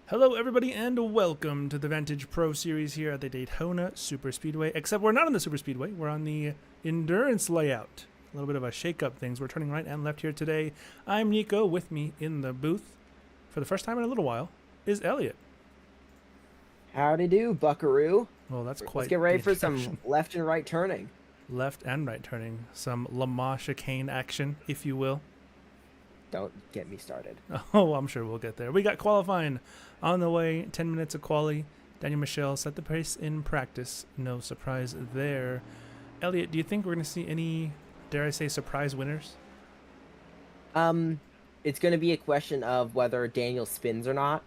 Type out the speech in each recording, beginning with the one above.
Hello, everybody, and welcome to the Vantage Pro Series here at the Daytona Superspeedway. Except we're not on the Superspeedway, we're on the endurance layout. A little bit of a shake-up things. We're turning right and left here today. I'm Nico. With me in the booth, for the first time in a little while, is Elliot. Howdy do, buckaroo. Well, that's Let's quite get the ready for introduction. some left and right turning. Left and right turning. Some Le Mans chicane action, if you will. Don't get me started. Oh, I'm sure we'll get there. We got qualifying on the way. 10 minutes of quali. Daniel Michel set the pace in practice. No surprise there. Elliot, do you think we're going to see any, dare I say, surprise winners? It's going to be a question of whether Daniel spins or not.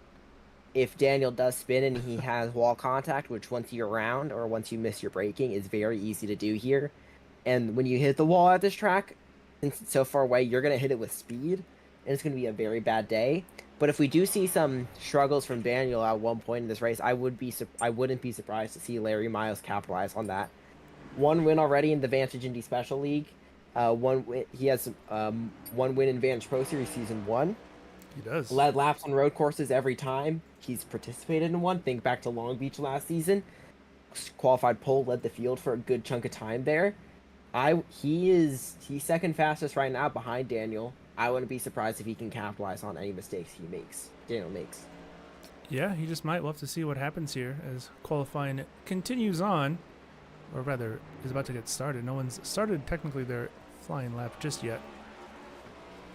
If Daniel does spin and he has wall contact, which once you're around or once you miss your braking is very easy to do here. And when you hit the wall at this track, since it's so far away, you're going to hit it with speed, and it's going to be a very bad day. But if we do see some struggles from Daniel at one point in this race, I wouldn't be surprised to see Larry Miles capitalize on that. One win already in the Vantage Indy Special League. He has one win in Vantage Pro Series Season 1. He does. Led laps on road courses every time he's participated in one. Think back to Long Beach last season. Qualified pole, led the field for a good chunk of time there. He's second fastest right now behind Daniel. I wouldn't be surprised if he can capitalize on any mistakes Daniel makes. Yeah, he just might. We'll have to see what happens here as qualifying continues on, or rather, is about to get started. No one's started technically their flying lap just yet.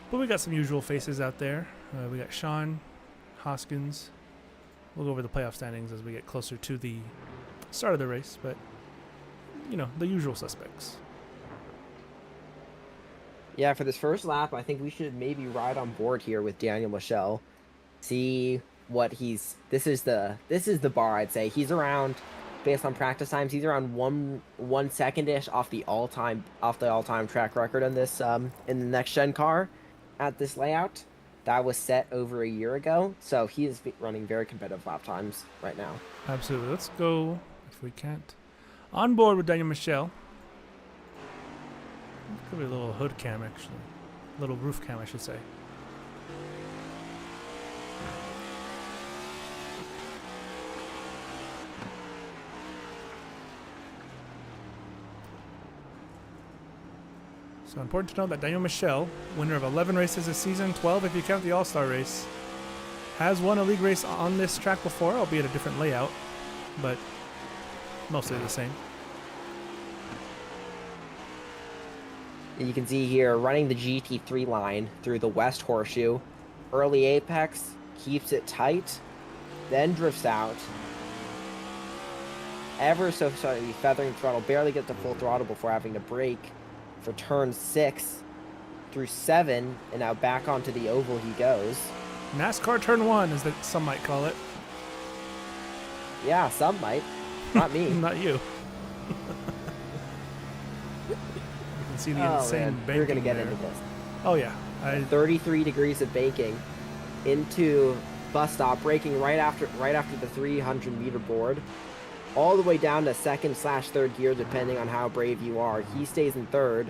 But we got some usual faces out there. We got Sean, Hoskins. We'll go over the playoff standings as we get closer to the start of the race, but, you know, the usual suspects. Yeah, for this first lap, I think we should maybe ride on board here with Daniel Michel. See what he's. This is the bar, I'd say. He's around, based on practice times, he's around one second-ish off the all-time track record in this in the next gen car at this layout. That was set over a year ago, so he is running very competitive lap times right now. Absolutely. Let's go, if we can't, on board with Daniel Michel. Could be a little hood cam, actually. A little roof cam, I should say. So important to know that Daniel Michel, winner of 11 races this season, 12 if you count the All-Star race, has won a league race on this track before, albeit a different layout, but mostly the same. You can see here, running the GT3 line through the West Horseshoe. Early apex, keeps it tight, then drifts out. Ever so slightly feathering throttle, barely get to full throttle before having to brake for turn 6 through 7, and now back onto the oval he goes. NASCAR Turn 1, as some might call it. Yeah, some might. Not me. Not you. You can see the insane banking we're going to get there. into this. Oh, yeah. 33 degrees of banking into bus stop, braking right after the 300-meter board, all the way down to second/third gear, depending on how brave you are. He stays in third,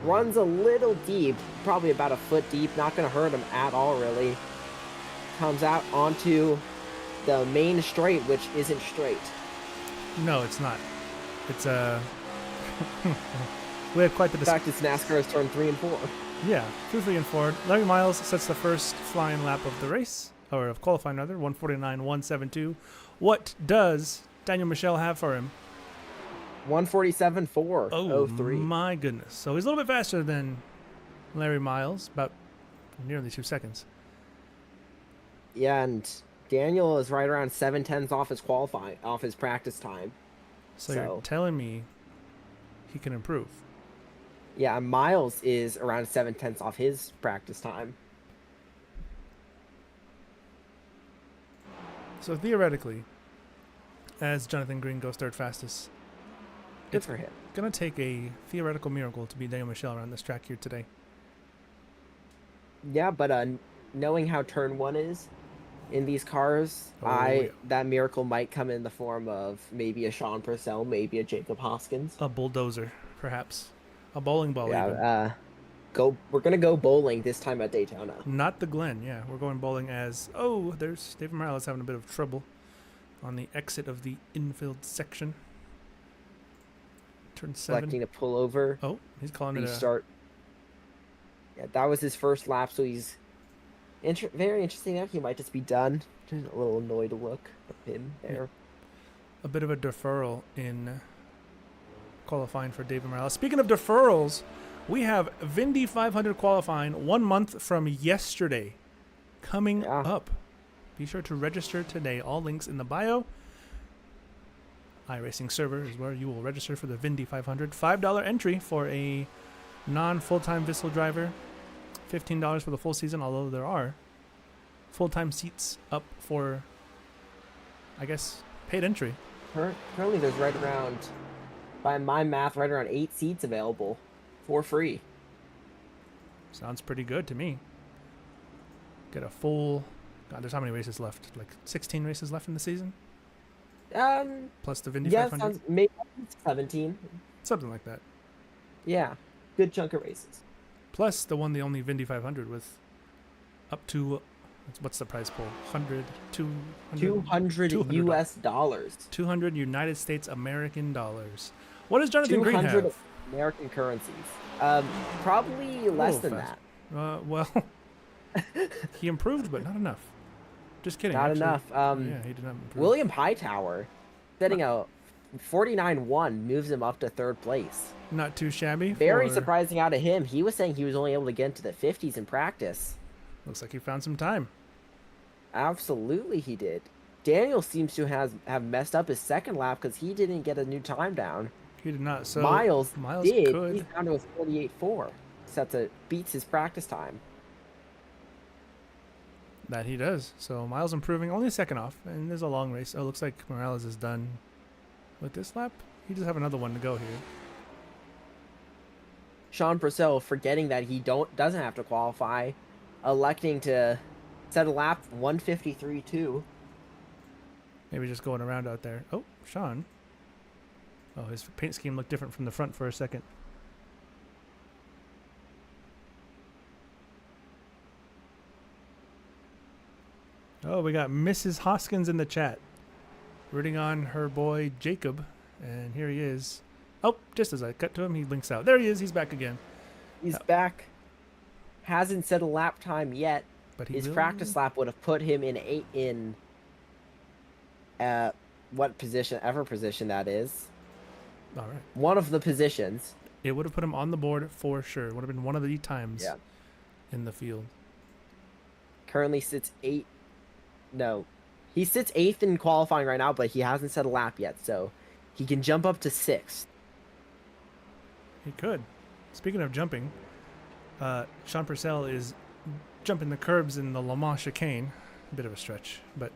runs a little deep, probably about a foot deep, not going to hurt him at all, really. Comes out onto the main straight, which isn't straight. No, it's not. It's we had quite the In fact, it's NASCAR's turn 3 and 4. Yeah, 2, 3, and 4. Larry Miles sets the first flying lap of the race, or of qualifying rather, 149.172. What does Daniel Michel have for him? 147.403. My goodness. So he's a little bit faster than Larry Miles, about nearly 2 seconds. Yeah, and Daniel is right around 7/10 off his practice time. So you're telling me he can improve? Yeah, Miles is around 7/10 off his practice time. So theoretically, as Jonathan Green goes third fastest, Good for him. Gonna take a theoretical miracle to beat Daniel Michel around this track here today. Yeah, but knowing how turn 1 is in these cars, that miracle might come in the form of maybe a Sean Purcell, maybe a Jacob Hoskins. A bulldozer, perhaps. A bowling ball, even. We're gonna go bowling this time at Daytona. Not the Glen, yeah. We're going bowling as... Oh, there's David Morales having a bit of trouble on the exit of the infield section. Turn 7. Selecting to pull over, Oh, he's calling it a... restart. Yeah, that was his first lap, so he's very interesting there. He might just be done. Just a little annoyed look of him there. a bit of a deferral in qualifying for David Morales. Speaking of deferrals, we have Vindy 500 qualifying 1 month from yesterday coming up. Be sure to register today. All links in the bio. iRacing server is where you will register for the Vindy 500. $5 entry for a non-full-time Vissel driver. $15 for the full season, although there are full-time seats up for, I guess, paid entry. Currently there's right around, by my math, right around 8 seats available for free. Sounds pretty good to me. Get a full... God, there's how many races left? Like 16 races left in the season? Plus the Vindy 500? Sounds maybe 17. Something like that. Yeah, good chunk of races. Plus the only Vindy 500 with up to... What's the prize pool? 100, 200 US dollars. 200 United States American dollars. What does Jonathan Green have? 200 American currencies. Probably less than that. Well, he improved, but not enough. Just kidding. Not enough. Yeah, he did not improve. William Hightower, setting a 49-1, moves him up to 3rd place. Not too shabby. Very surprising out of him. He was saying he was only able to get into the 50s in practice. Looks like he found some time. Absolutely he did. Daniel seems to have messed up his second lap because he didn't get a new time down. He did not. So Miles did. Could. He's down to a 48.4. Beats his practice time. That he does. So Miles improving, only a second off, and there's a long race. Oh, looks like Morales is done with this lap. He does have another one to go here. Sean Purcell forgetting that he doesn't have to qualify, electing to set a lap 153.2. Maybe just going around out there. Oh, Sean. Oh, his paint scheme looked different from the front for a second. Oh, we got Mrs. Hoskins in the chat, rooting on her boy Jacob, and here he is. Oh, just as I cut to him, he links out. There he is. He's back again. He's back. Hasn't set a lap time yet. But his practice lap would have put him in what position, ever position that is. All right. One of the positions. It would have put him on the board for sure. It would have been one of the times in the field. Currently sits 8. No. He sits 8th in qualifying right now, but he hasn't set a lap yet, so he can jump up to 6th. He could. Speaking of jumping, Sean Purcell is jumping the curbs in the Le Mans chicane. A bit of a stretch, but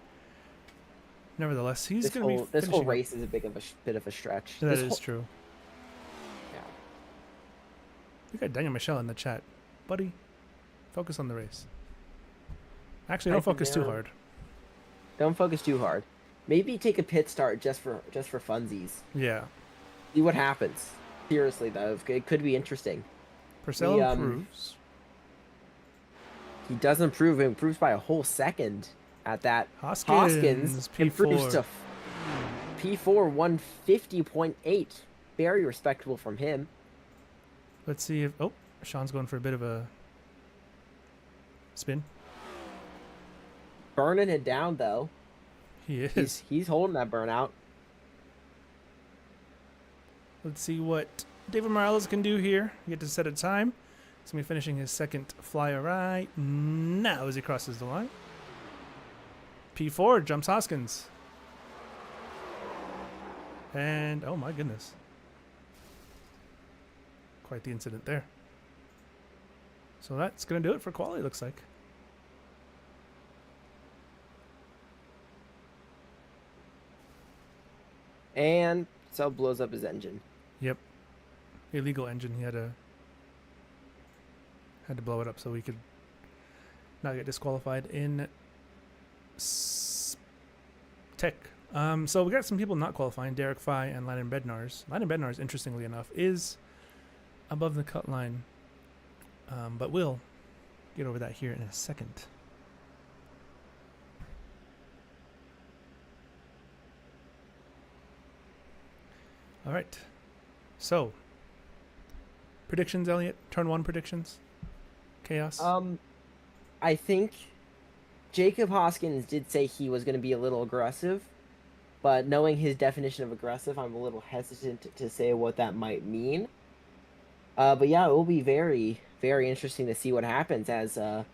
nevertheless, he's going to be this whole race is a bit of a stretch. That is true. Yeah. We got Daniel Michelle in the chat. Buddy, focus on the race. Actually, don't focus too hard. Don't focus too hard. Maybe take a pit start just for funsies. Yeah. See what happens. Seriously though, it could be interesting. Purcell improves. He does improve. He improves by a whole second at that. Hoskins improves to P4 150.8. Very respectable from him. Let's see if... Oh, Sean's going for a bit of a spin. Burning it down, though. He is. He's holding that burnout. Let's see what David Morales can do here. You get to set a time. He's going to be finishing his second flyer right now as he crosses the line. P4 jumps Hoskins. And, oh my goodness. Quite the incident there. So that's going to do it for quality, looks like. And so blows up his engine. Yep. Illegal engine. He had to blow it up so we could not get disqualified in tech. So we got some people not qualifying. Derek Fye and Landon Bednarz. Landon Bednarz, interestingly enough, is above the cut line But we'll get over that here in a second. All right. So, predictions, Elliot? Turn 1 predictions? Chaos? I think Jacob Hoskins did say he was going to be a little aggressive, but knowing his definition of aggressive, I'm a little hesitant to say what that might mean. But yeah, it will be very, very interesting to see what happens as it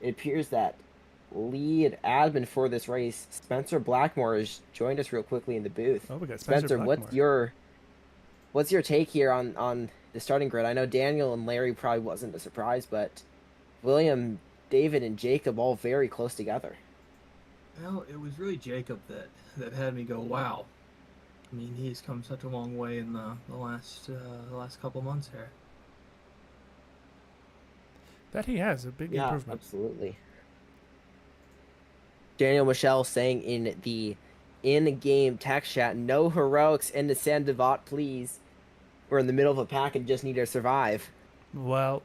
appears that lead admin for this race, Spencer Blackmore, has joined us real quickly in the booth. Oh, we got Spencer Blackmore. What's your take here on the starting grid? I know Daniel and Larry probably wasn't a surprise, but William, David, and Jacob all very close together. Well, it was really Jacob that had me go, wow. I mean, he's come such a long way in the last couple months here. That he has a big improvement. Absolutely. Daniel Michelle saying in the in-game text chat, no heroics into Sandoval, please. We're in the middle of a pack and just need to survive. Well,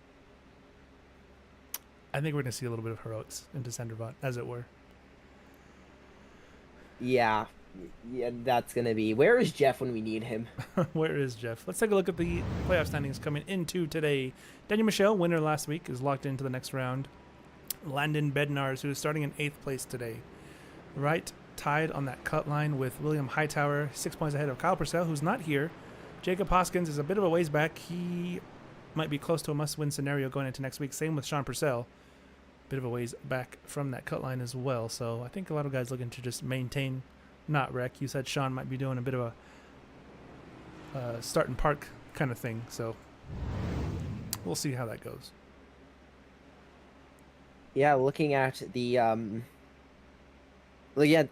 I think we're going to see a little bit of heroics into Sandoval, as it were. Yeah, that's going to be... Where is Jeff when we need him? Where is Jeff? Let's take a look at the playoff standings coming into today. Daniel Michelle, winner last week, is locked into the next round. Landon Bednars, who is starting in 8th place today. Right tied on that cut line with William Hightower, 6 points ahead of Kyle Purcell, who's not here. Jacob Hoskins is a bit of a ways back. He might be close to a must-win scenario going into next week. Same with Sean Purcell. Bit of a ways back from that cut line as well. So I think a lot of guys looking to just maintain, not wreck. You said Sean might be doing a bit of a start and park kind of thing. So we'll see how that goes. Yeah, looking at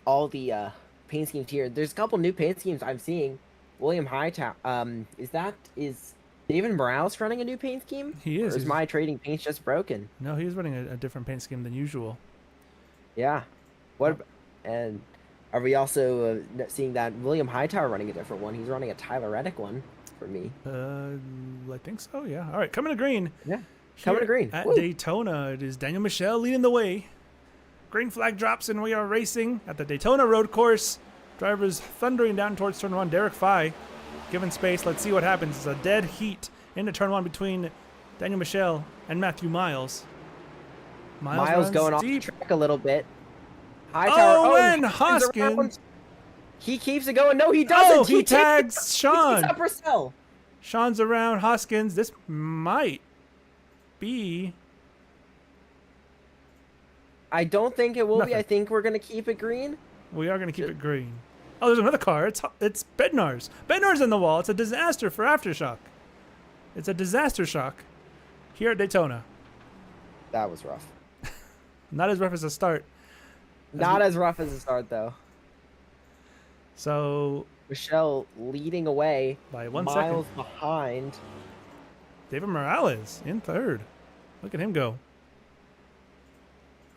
all the paint schemes here, there's a couple new paint schemes I'm seeing. William Hightower, is David Morales running a new paint scheme? He is. Or is my trading paint just broken? No, he's running a different paint scheme than usual. Yeah. And are we also seeing that William Hightower running a different one? He's running a Tyler Reddick one for me. I think so, yeah. All right, coming to green. Yeah, coming to green. At Daytona, it is Daniel Michelle leading the way. Green flag drops and we are racing at the Daytona Road Course. Drivers thundering down towards turn 1. Derek Fye given space. Let's see what happens. It's a dead heat into turn 1 between Daniel Michelle and Matthew Miles. Miles going off the track a little bit. Hightower, and Hoskins. He keeps it going. No, he doesn't. Oh, he tags Sean. He Purcell. Sean's around Hoskins. This might be... I don't think it will Nothing. be. I think we're going to keep it green. We are going to keep it green. Oh, there's another car. It's Bednar's. Bednar's in the wall. It's a disaster for Aftershock. It's a disaster shock here at Daytona. That was rough. Not as rough as a start. Not as rough as a start, though. So... Michelle leading away. By 1 second. Miles behind. David Morales in 3rd. Look at him go.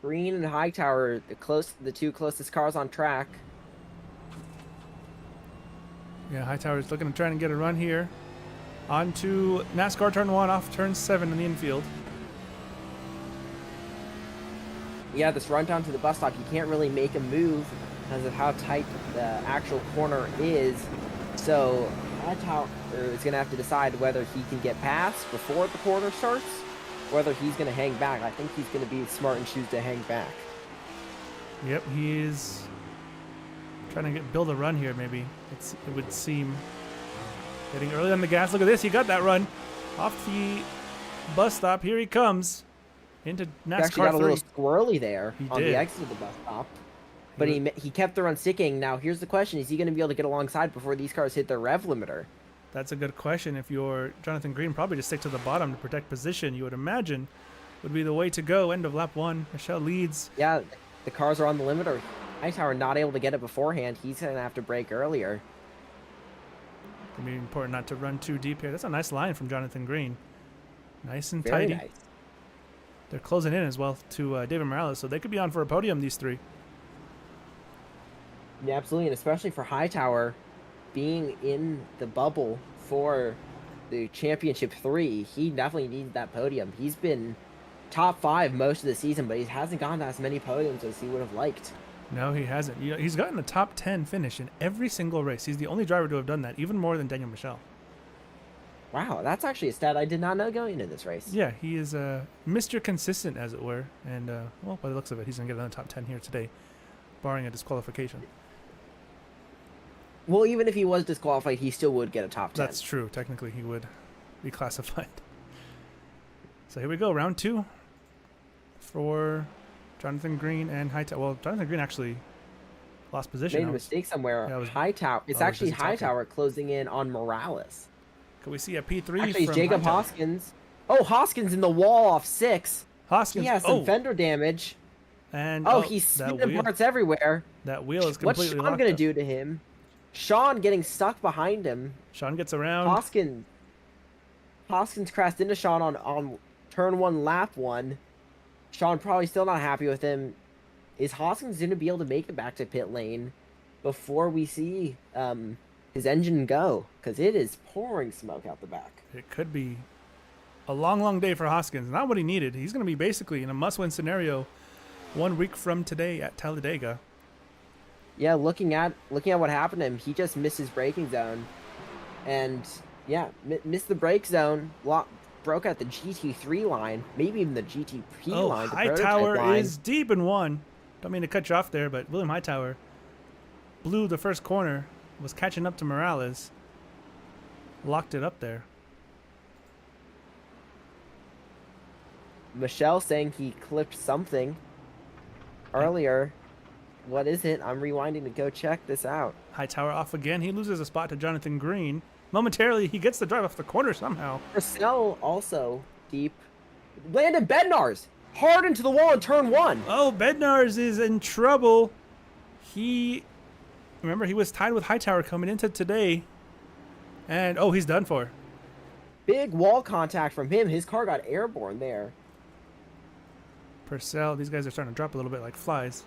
Green and Hightower, the two closest cars on track. Yeah, Hightower's looking to try and get a run here. On to NASCAR turn 1 off turn 7 in the infield. Yeah, this run down to the bus stop, you can't really make a move because of how tight the actual corner is. So Hightower is going to have to decide whether he can get past before the corner starts, whether he's going to hang back. I think he's going to be smart and choose to hang back. Yep, he is trying to build a run here, maybe. It would seem. Getting early on the gas. Look at this. He got that run off the bus stop. Here he comes into NASCAR 3. He actually got a little squirrely there on did. the exit of the bus stop. But he kept the run sticking. Now, here's the question. Is he going to be able to get alongside before these cars hit their rev limiter? That's a good question. If you're Jonathan Green, probably just stick to the bottom to protect position, you would imagine, would be the way to go. End of lap 1. Michelle leads. Yeah, the cars are on the limiter. Hightower not able to get it beforehand. He's going to have to brake earlier. It's going to be important not to run too deep here. That's a nice line from Jonathan Green. Nice and Very tidy. nice. They're closing in as well to David Morales, so they could be on for a podium, these 3. Yeah, absolutely, and especially for Hightower being in the bubble for the championship 3, he definitely needs that podium. He's been top 5 most of the season, but he hasn't gotten as many podiums as he would have liked. No, he hasn't. You know, he's gotten a top 10 finish in every single race. He's the only driver to have done that, even more than Daniel Michel. Wow, that's actually a stat I did not know going into this race. Yeah, he is Mr. Consistent, as it were. And, well, by the looks of it, he's going to get another top 10 here today, barring a disqualification. Well, even if he was disqualified, he still would get a top 10. That's true. Technically, he would be classified. So here we go, round 2 for Jonathan Green and Hightower. Well, Jonathan Green actually lost position. Made a mistake somewhere. Yeah, Hightower. It's actually Hightower closing in on Morales. Can we see a P3 Actually, from Jacob Hightower? Hoskins. Oh, Hoskins in the wall off 6. Hoskins. He has some fender damage. And he's spinning parts everywhere. That wheel is What's completely Sean locked gonna up. do to him? Sean getting stuck behind him. Sean gets around. Hoskins crashed into Sean on turn 1, lap 1. Sean probably still not happy with him. Is Hoskins going to be able to make it back to pit lane before we see his engine go? Because it is pouring smoke out the back. It could be a long, long day for Hoskins. Not what he needed. He's going to be basically in a must-win scenario 1 week from today at Talladega. Yeah, looking at what happened to him, he just missed his braking zone, and yeah, missed the brake zone. Broke out the GT3 line, maybe even the GTP line. Hightower is deep in 1. Don't mean to cut you off there, but William Hightower blew the first corner, was catching up to Morales, locked it up there. Michelle saying he clipped something earlier. What is it? I'm rewinding to go check this out. Hightower off again. He loses a spot to Jonathan Green. Momentarily, he gets the drive off the corner somehow. Purcell also deep. Landon Bednar's hard into the wall in turn 1. Oh, Bednar's is in trouble. Remember, he was tied with Hightower coming into today. And, he's done for. Big wall contact from him. His car got airborne there. Purcell, these guys are starting to drop a little bit like flies.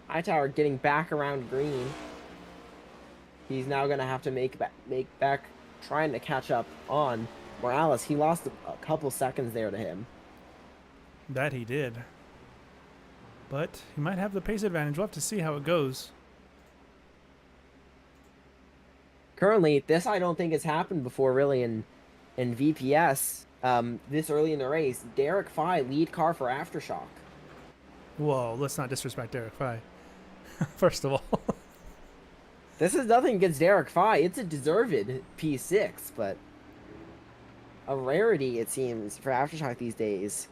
Hightower getting back around Green. He's now going to have to make back, trying to catch up on Morales. He lost a couple seconds there to him. That he did. But he might have the pace advantage. We'll have to see how it goes. Currently, this I don't think has happened before really in VPS this early in the race. Derek Fye, lead car for Aftershock. Whoa, let's not disrespect Derek Fye. First of all. This is nothing against Derek Fye. It's a deserved P6, but a rarity, it seems, for Aftershock these days.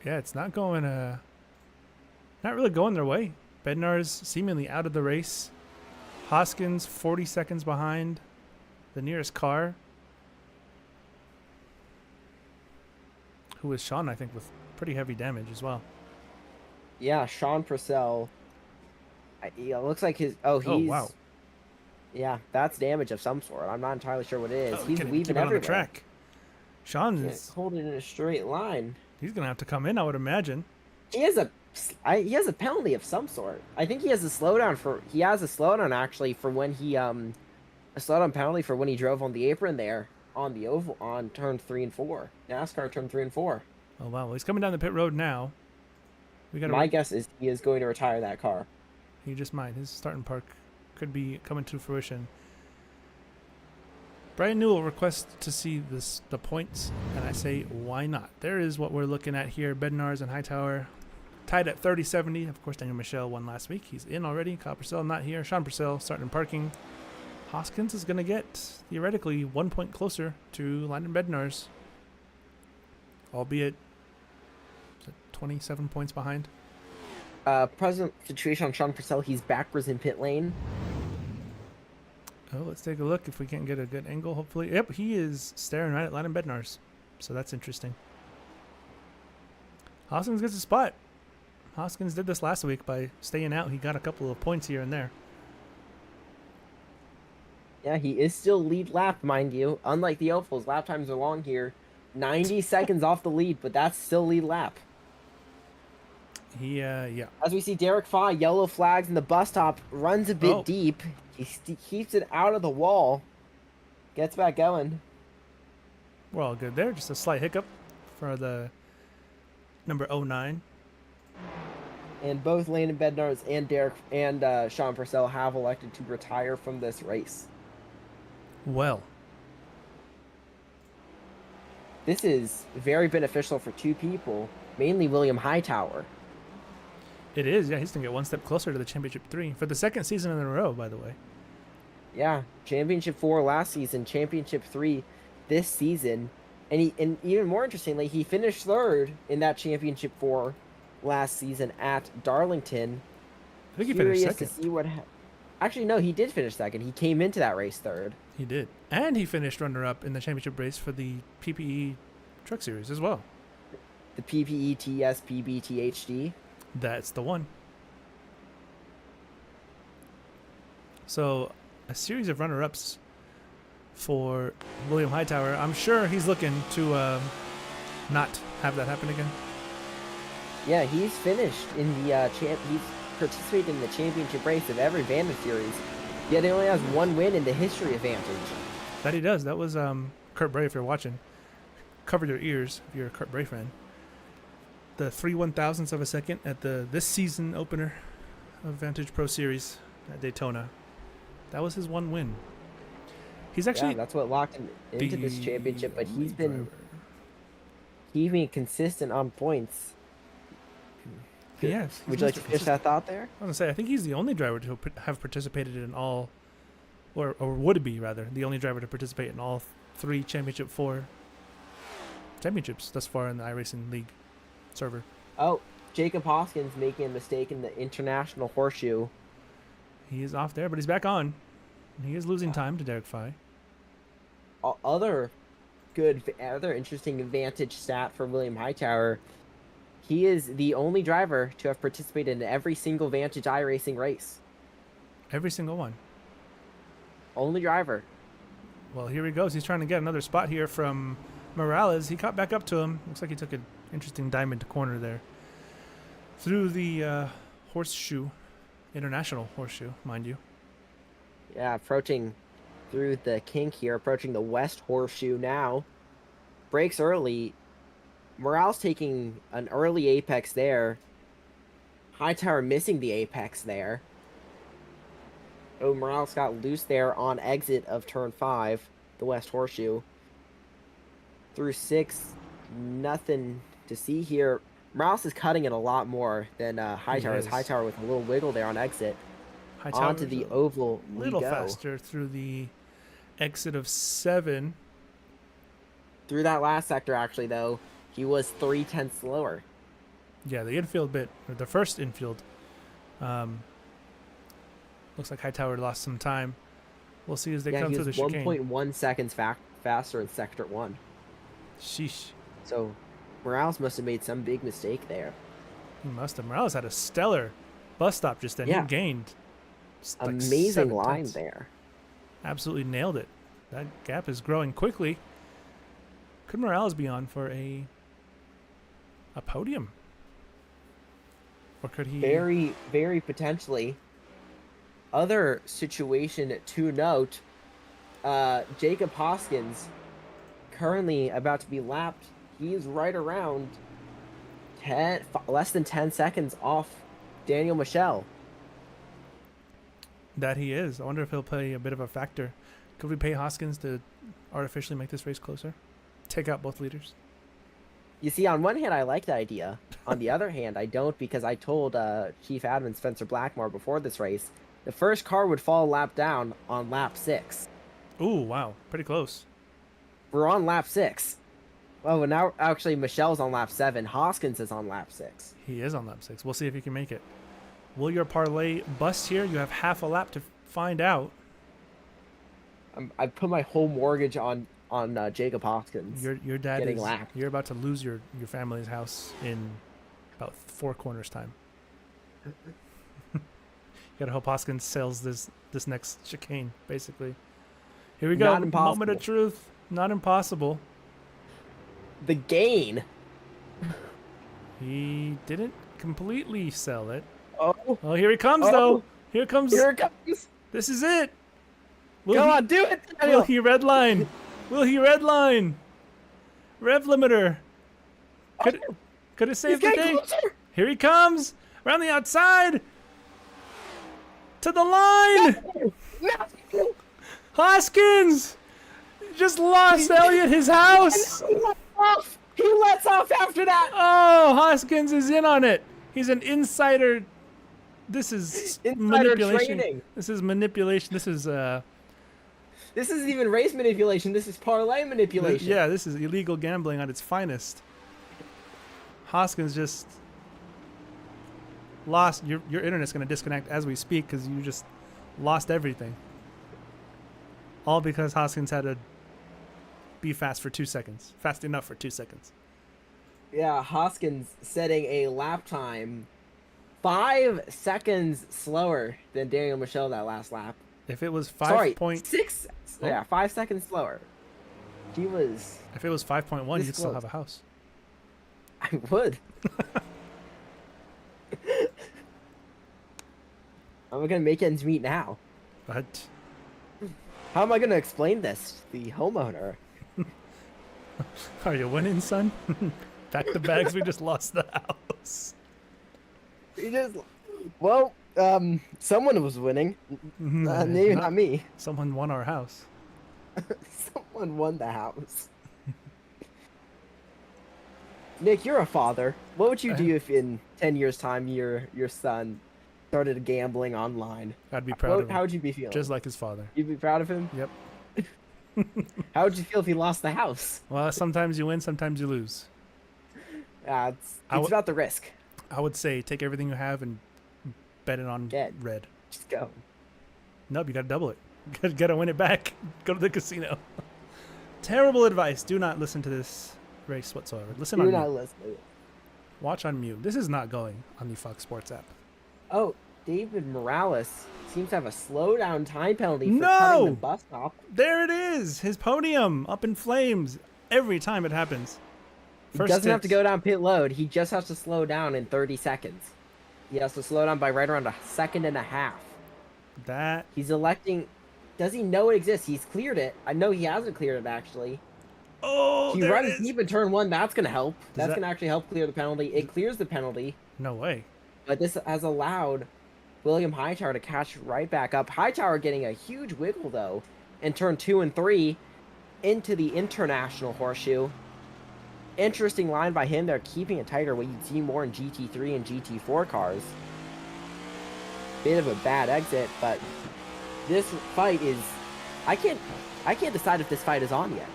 Yeah, it's not going, not really going their way. Bednar's seemingly out of the race. Hoskins 40 seconds behind the nearest car. Who is Sean, I think, with pretty heavy damage as well. Yeah, Sean Purcell. It looks like he's... Oh, wow. Yeah, that's damage of some sort. I'm not entirely sure what it is. He's keep weaving it on everywhere. the track. Sean Can't is... hold it in a straight line. He's going to have to come in, I would imagine. He has a penalty of some sort. I think he has a slowdown actually for when he a slowdown penalty for when he drove on the apron there on the oval on turn 3 and 4. NASCAR turn 3 and 4. Oh, wow. Well, he's coming down the pit road now. My guess is he is going to retire that car. He just might. His starting park could be coming to fruition. Brian Newell requests to see the points, and I say, why not? There is what we're looking at here. Bednar's and Hightower tied at 30-70. Of course, Daniel Michel won last week. He's in already. Kyle Purcell not here. Sean Purcell starting in parking. Hoskins is going to get, theoretically, 1 point closer to Landon Bednar's, albeit 27 points behind. Present situation on Sean Purcell. He's backwards in pit lane. Oh, let's take a look if we can get a good angle, hopefully. Yep, he is staring right at Landon Bednar's. So that's interesting. Hoskins gets a spot. Hoskins did this last week by staying out. He got a couple of points here and there. Yeah, he is still lead lap, mind you. Unlike the Opals, lap times are long here. 90 seconds off the lead, but that's still lead lap. Yeah. As we see Derek Fye, yellow flags in the bus stop, runs a bit Oh. deep. He keeps it out of the wall. Gets back going. We're all good there. Just a slight hiccup for the number 09. And both Landon Bednarz and Sean Purcell have elected to retire from this race. Well, This is very beneficial for two people, mainly William Hightower. it is. Yeah, he's going to get one step closer to the Championship 3 for the second season in a row, by the way. Yeah, Championship 4 last season, Championship 3 this season. And even more interestingly, he finished third in that Championship 4 last season at Darlington. I think he finished Curious second. to see what Actually, no, he did finish second. He came into that race third. He did. And he finished runner-up in the championship race for the PPE Truck Series as well. The PPE TS PBTHD. That's the one. So, a series of runner-ups for William Hightower. I'm sure he's looking to not have that happen again. Yeah, he's finished in the he's participated in the championship race of every Vantage series. Yet he only has one win in the history of Vantage. That he does. That was Kurt Bray, if you're watching. Cover your ears if you're a Kurt Bray fan. The 3/1000ths of a second at the this season opener of Vantage Pro Series at Daytona. That was his one win. He's actually That's what locked him into this championship, but he's been consistent on points. Yes. Would you like to finish that thought there? I was going to say, I think he's the only driver to have participated in all, or would be rather, the only driver to participate in all 3 Championship 4 championships thus far in the iRacing League server. Oh, Jacob Hoskins making a mistake in the International Horseshoe. He is off there, but he's back on. He is losing time to Derek Fye. Other interesting Vantage stat for William Hightower. He is the only driver to have participated in every single Vantage iRacing race. Every single one. Only driver. Well, here he goes. He's trying to get another spot here from Morales. He caught back up to him. Looks like he took an interesting diamond corner there. Through the horseshoe. International horseshoe, mind you. Yeah, approaching through the kink here, approaching the West Horseshoe now. Breaks early. Morales taking an early apex there. Hightower missing the apex there. Oh, Morales got loose there on exit of turn 5, the West Horseshoe. Through 6, nothing to see here. Morales is cutting it a lot more than Hightower is. Hightower with a little wiggle there on exit. Onto the oval a little we go. faster through the exit of 7. Through that last sector, actually, though, he was 3/10 slower. Yeah, the infield bit, or the first infield. Looks like Hightower lost some time. We'll see as they come through the chicane. He was 1.1 seconds faster in sector 1. Sheesh. So Morales must have made some big mistake there. He must have. Morales had a stellar bus stop just then. Yeah. He gained like amazing 7 line tenths. there. Absolutely nailed it. That gap is growing quickly. Could Morales be on for a podium? Or could he... Very, very potentially. Other situation to note, Jacob Hoskins, currently about to be lapped. He's right around less than 10 seconds off Daniel Michel. That he is. I wonder if he'll play a bit of a factor. Could we pay Hoskins to artificially make this race closer? Take out both leaders? You see, on one hand, I like the idea. On the other hand, I don't, because I told Chief Admin Spencer Blackmore before this race, the first car would fall a lap down on lap 6. Ooh, wow. Pretty close. We're on lap 6. Oh, and now, actually, Michel's on lap 7. Hoskins is on lap 6. He is on lap 6. We'll see if he can make it. Will your parlay bust here? You have half a lap to find out. I put my whole mortgage on Jacob Hoskins. Your dad getting is lapped. You're about to lose your family's house in about 4 corners time. You gotta hope Hoskins sails this next chicane, basically. Here we go. Not impossible. Moment of truth. Not impossible. The gain. He didn't completely sell it. Oh, Oh, here he comes, Oh. though. Here comes. here it comes. This is it. Will Come he, on, do it, Will Daniel. he redline? Will he redline? Rev limiter. Could it He's save the getting day? closer. Here he comes. Around the outside. To the line. No. Hoskins just lost Elliott his house. He lets off. He lets off after that. Oh, Hoskins is in on it. He's an insider. This is Insider manipulation. trading. This is manipulation. This is This isn't even race manipulation. This is parlay manipulation. yeah, this is illegal gambling on its finest. Hoskins just lost. Your internet's going to disconnect as we speak because you just lost everything. All because Hoskins had to be fast for 2 seconds. Fast enough for 2 seconds. Yeah, Hoskins setting a lap time 5 seconds slower than Daniel Michel that last lap. If it was Sorry, 5.6, Yeah, 5 seconds slower. He was. if it was 5.1, This you'd still close. have a house. I would. I'm gonna make ends meet now. But How am I gonna explain this to the homeowner? are you winning, son? Pack the bags. We just lost the house. He just. Well, someone was winning. Maybe not me. Someone won our house. Someone won the house. Nick, you're a father. What would you do if in 10 years' time your son started gambling online? I'd be proud of him. How would you be feeling? Just like his father. You'd be proud of him? Yep. How would you feel if he lost the house? Well, sometimes you win, sometimes you lose. It's I w- about the risk. I would say take everything you have and bet it on Get. red. Just go. Nope, you got to double it. You got to win it back. Go to the casino. Terrible advice. Do not listen to this race whatsoever. Listen Do on not mute. listen. Watch on mute. This is not going on the Fox Sports app. Oh, David Morales seems to have a slowdown time penalty for No! cutting the bus stop. There it is. His podium up in flames every time it happens. He doesn't have to go down pit load. He just has to slow down in 30 seconds. He has to slow down by right around 1.5 seconds. That He's electing. Does he know it exists? He's cleared it. I know he hasn't cleared it actually. oh, He there it runs is. deep in turn 1. That's gonna help. That's that- gonna actually help clear the penalty. It clears the penalty, No way. but this has allowed William Hightower to catch right back up. Hightower getting a huge wiggle though in turn 2 and 3 into the international horseshoe. Interesting line by him. They're keeping it tighter. What you'd see more in GT3 and GT4 cars. Bit of a bad exit, but this fight is. I can't decide if this fight is on yet.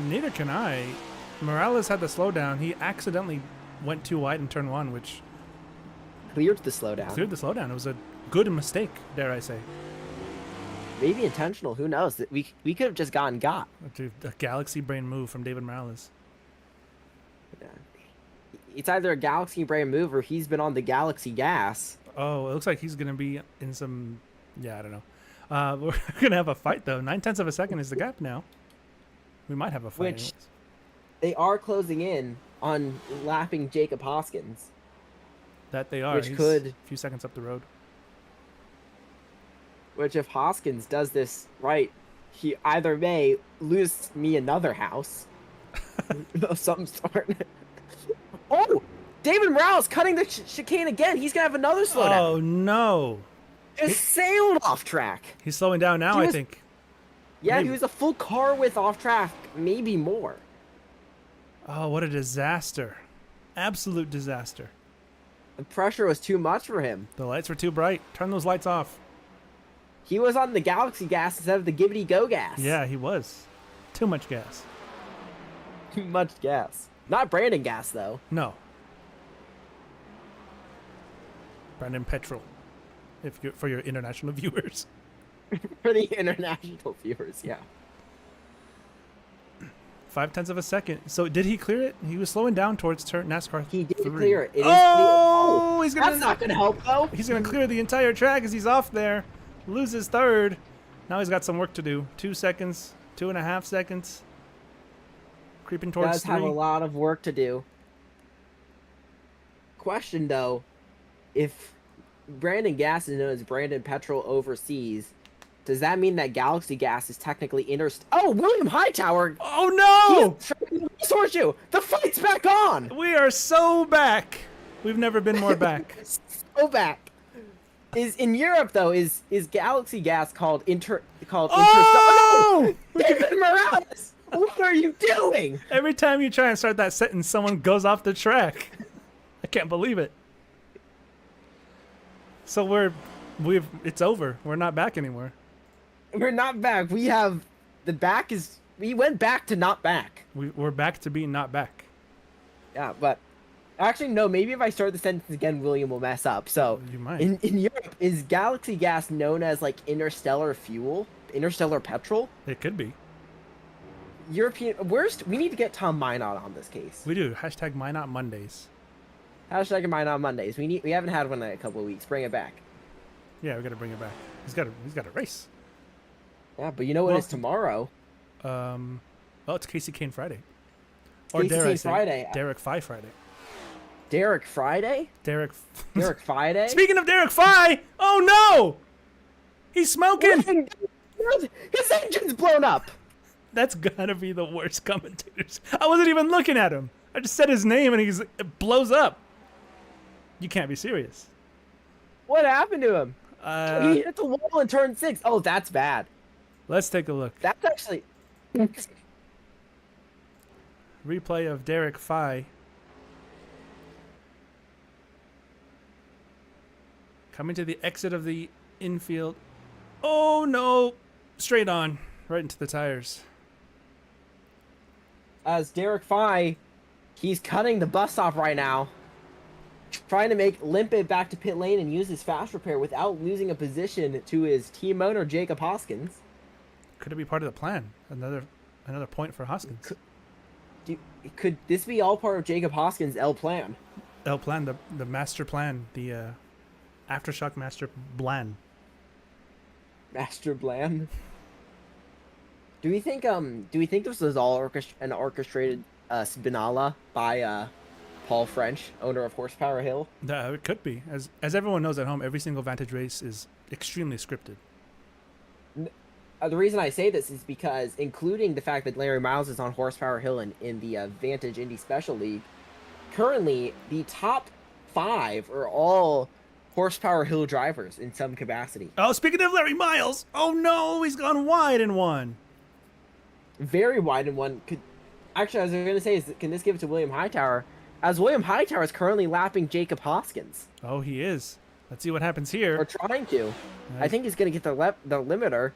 Neither can I. Morales had the slowdown. He accidentally went too wide in turn 1, which Cleared the slowdown. cleared the slowdown. It was a good mistake, dare I say. Maybe intentional. Who knows? We could have just gotten got. A galaxy brain move from David Morales. It's either a galaxy brain move or he's been on the galaxy gas. Oh, it looks like he's going to be in some... Yeah, I don't know. We're going to have a fight, though. 9/10 of a second is the gap now. We might have a fight. Which they are closing in on lapping Jacob Hoskins. That they are. which He's could- a few seconds up the road. Which, if Hoskins does this right, he either may lose me another house of some sort. Oh! David Morales cutting the chicane again. He's going to have another slowdown. Oh, no. Just sailed off track. He's slowing down now, He I was- think. Yeah, Maybe. he was a full car width off track, maybe more. Oh, what a disaster. Absolute disaster. The pressure was too much for him. The lights were too bright. Turn those lights off. He was on the Galaxy gas instead of the Gibbity Go gas. Yeah, he was. Too much gas. Too much gas. Not Brandon gas, though. No. Brandon Petrol. If you're, for your international viewers. For the international viewers, yeah. 0.5 of a second. So did he clear it? He was slowing down towards NASCAR. He did 3. clear it. It is Oh, clear. he's That's gonna not going to help, though. he's gonna clear the entire track as he's off there. Loses third. Now he's got some work to do. 2 seconds, 2.5 seconds. Creeping towards Does 3. have a lot of work to do. Question though, if Brandon Gas is known as Brandon Petrol overseas, does that mean that Galaxy Gas is technically Oh, William Hightower! Oh no! Sword you! The fight's back on! We are so back. We've never been more back. So back. Is in Europe though? Is Galaxy Gas called Oh! No! David Morales! What are you doing? Every time you try and start that sentence, someone goes off the track. I can't believe it. So it's over. We're not back anymore. We're not back. We went back to not back. We're back to being not back. Yeah, but actually no. Maybe if I start the sentence again, William will mess up. So You might. in Europe, is Galaxy Gas known as like interstellar fuel, interstellar petrol? It could be. European we need to get Tom Minot on this case. We do. Hashtag Why Not Mondays. Hashtag Minot Mondays. We haven't had one in a couple of weeks. Bring it back. Yeah, we got to bring it back. He's got a race. Yeah, but you know what is tomorrow? Oh, it's Casey Kane Friday. Casey dare I Kane say, Friday. Derek Fye Friday. Derek Friday? Derek Friday? Speaking of Derek Fye, oh no! He's smoking! His engine's blown up! That's gotta be the worst commentators. I wasn't even looking at him. I just said his name and it blows up. You can't be serious. What happened to him? He hit the wall in turn 6. Oh, that's bad. Let's take a look. That's actually... Replay of Derek Fye. Coming to the exit of the infield. Oh no! Straight on. Right into the tires. As Derek Fye, he's cutting the bus stop right now. Trying to limp it back to pit lane and use his fast repair without losing a position to his team owner, Jacob Hoskins. Could it be part of the plan? Another point for Hoskins. Could this be all part of Jacob Hoskins' plan? Plan, the master plan, the aftershock master plan. Master plan. Do we think this was all an orchestrated spinala by Paul French, owner of Horsepower Hill? It could be. As everyone knows at home, every single Vantage race is extremely scripted. The reason I say this is because, including the fact that Larry Miles is on Horsepower Hill in the Vantage Indy Special League, currently the top 5 are all Horsepower Hill drivers in some capacity. Oh, speaking of Larry Miles, oh no, he's gone wide in one. Very wide in one. Actually, I was going to say, can this give it to William Hightower? As William Hightower is currently lapping Jacob Hoskins. Oh, he is. Let's see what happens here. Or trying to. Nice. I think he's going to get the limiter.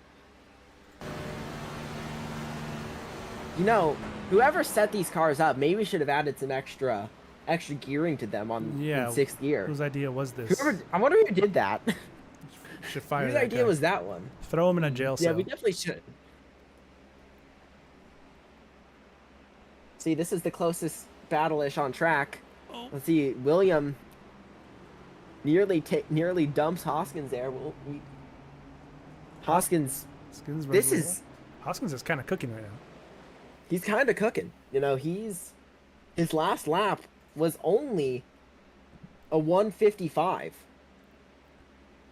You know, whoever set these cars up maybe should have added some extra gearing to them in 6th gear. Whose idea was this? I wonder who did that. Should fire Whose that idea guy. was that one? Throw him in a jail cell. Yeah, we definitely should. See, this is the closest battle-ish on track. Oh. Let's see, William nearly dumps Hoskins there. Hoskins. Hoskins is kind of cooking right now. He's kind of cooking. You know, his last lap was only a 1:55.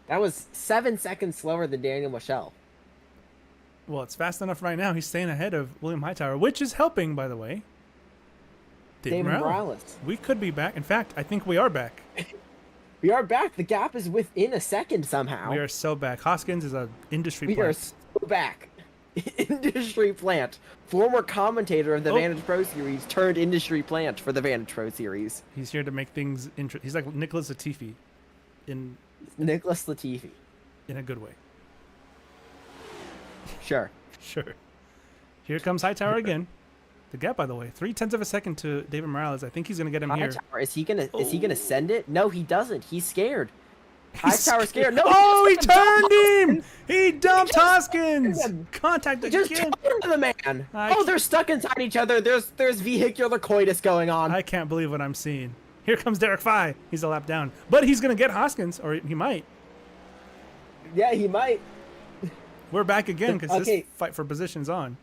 That was 7 seconds slower than Daniel Michel. Well, it's fast enough right now. He's staying ahead of William Hightower, which is helping, by the way. David Morales. We could be back. In fact, I think we are back. We are back. The gap is within a second somehow. We are so back. Hoskins is an industry plant. We are so back. Industry plant. Former commentator of the Vantage Pro Series turned industry plant for the Vantage Pro Series. He's here to make things interesting. He's like Nicholas Latifi in a good way. Sure. Sure. Here comes Hightower again. The gap, by the way, 0.3 of a second to David Morales. I think he's gonna get him here. Hightower, is he gonna send it? No, he doesn't. He's scared. Hightower scared. No. Oh, he turned him. He dumped Hoskins. Contact again. Just turned the man. They're stuck inside each other. There's vehicular coitus going on. I can't believe what I'm seeing. Here comes Derek Fye. He's a lap down, but he's gonna get Hoskins, or he might. Yeah, he might. We're back again because this fight for position's on.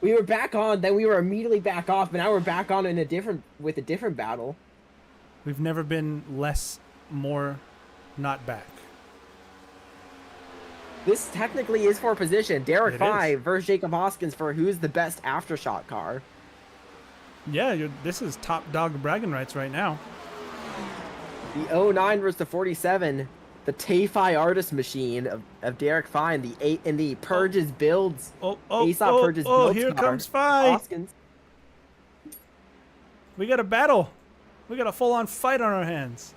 We were back on, then we were immediately back off, but now we're back on with a different battle. We've never been more not back. This technically is for position. Derek It 5 is. versus Jacob Hoskins for who's the best aftershock car. Yeah, this is top dog bragging rights right now. The 09 versus the 47. The Tay-Fi artist machine of Derek Fine. The 8 in the Purges builds. Aesop Purges builds here car. comes Fi. Hoskins. We got a battle. We got a full-on fight on our hands.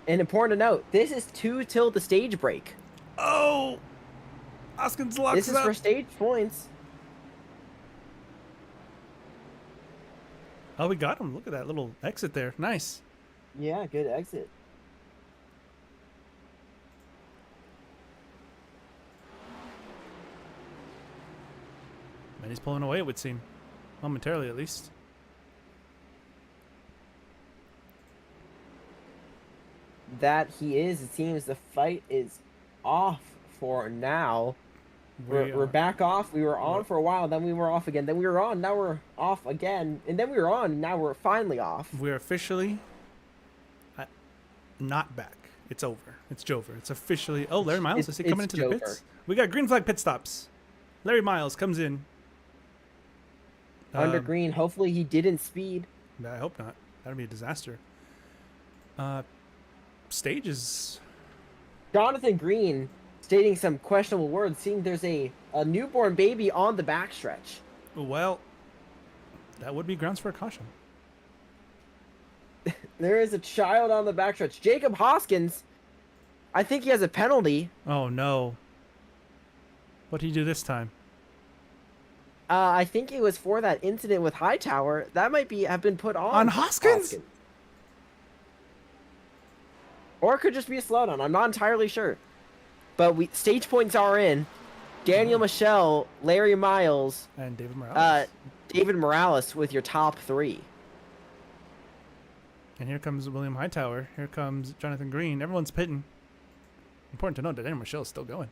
And important to note, this is 2 till the stage break. Oh! Hoskins locks This is up. for stage points. Oh, we got him. Look at that little exit there. Nice. Yeah, good exit. And he's pulling away, it would seem. Momentarily, at least. That he is. It seems the fight is off for now. We're back off. We were on for a while, then we were off again. Then we were on, now we're off again. And then we were on, and now we're finally off. We're officially not back. It's over. It's Jover. It's officially... Oh, Larry Miles. Is he coming into the pits? We got green flag pit stops. Larry Miles comes in. Under green. Hopefully he didn't speed. I hope not. That would be a disaster. Stages. Jonathan Green stating some questionable words, seeing there's a newborn baby on the backstretch. Well, that would be grounds for a caution. There is a child on the backstretch. Jacob Hoskins, I think he has a penalty. Oh, no. What did he do this time? I think it was for that incident with Hightower. That might have been put on Hoskins? Or it could just be a slowdown. I'm not entirely sure. But stage points are in. Daniel Michelle, Larry Miles, And David Morales. David Morales with your top 3. And here comes William Hightower. Here comes Jonathan Green. Everyone's pitting. Important to note that Daniel Michelle is still going.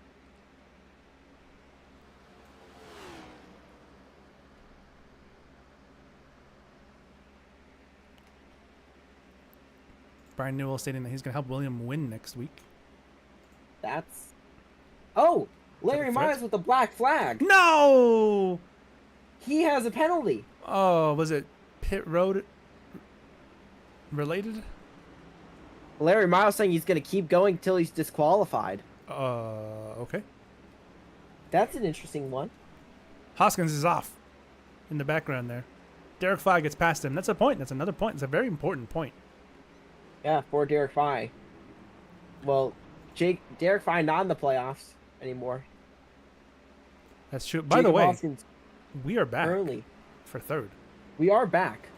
Brian Newell stating that he's going to help William win next week. That's... Oh! Larry Is that a threat? Miles with the black flag. No! He has a penalty. Oh, was it pit road related? Larry Miles saying he's going to keep going until he's disqualified. Okay. That's an interesting one. Hoskins is off in the background there. Derek Fly gets past him. That's a point. That's another point. It's a very important point. Yeah, for Derek Fye. Well, Derek Fye not in the playoffs anymore. That's true. By the way, Hoskins we are back early. for third. We are back.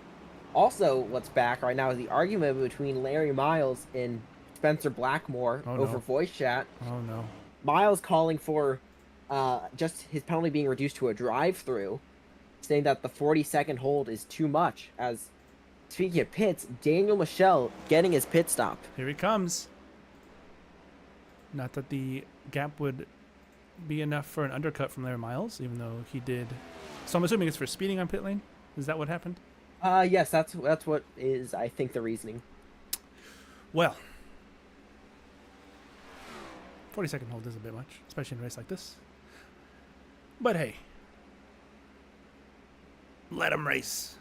Also, what's back right now is the argument between Larry Miles and Spencer Blackmore over voice chat. Oh, no. Miles calling for just his penalty being reduced to a drive-through, saying that the 40-second hold is too much. As, speaking of pits, Daniel Michelle getting his pit stop. Here he comes. Not that the gap would be enough for an undercut from Larry Miles, even though he did. So I'm assuming it's for speeding on pit lane. Is that what happened? Yes, that's what is, I think, the reasoning. Well, 40-second hold is a bit much, especially in a race like this. But hey, let him race.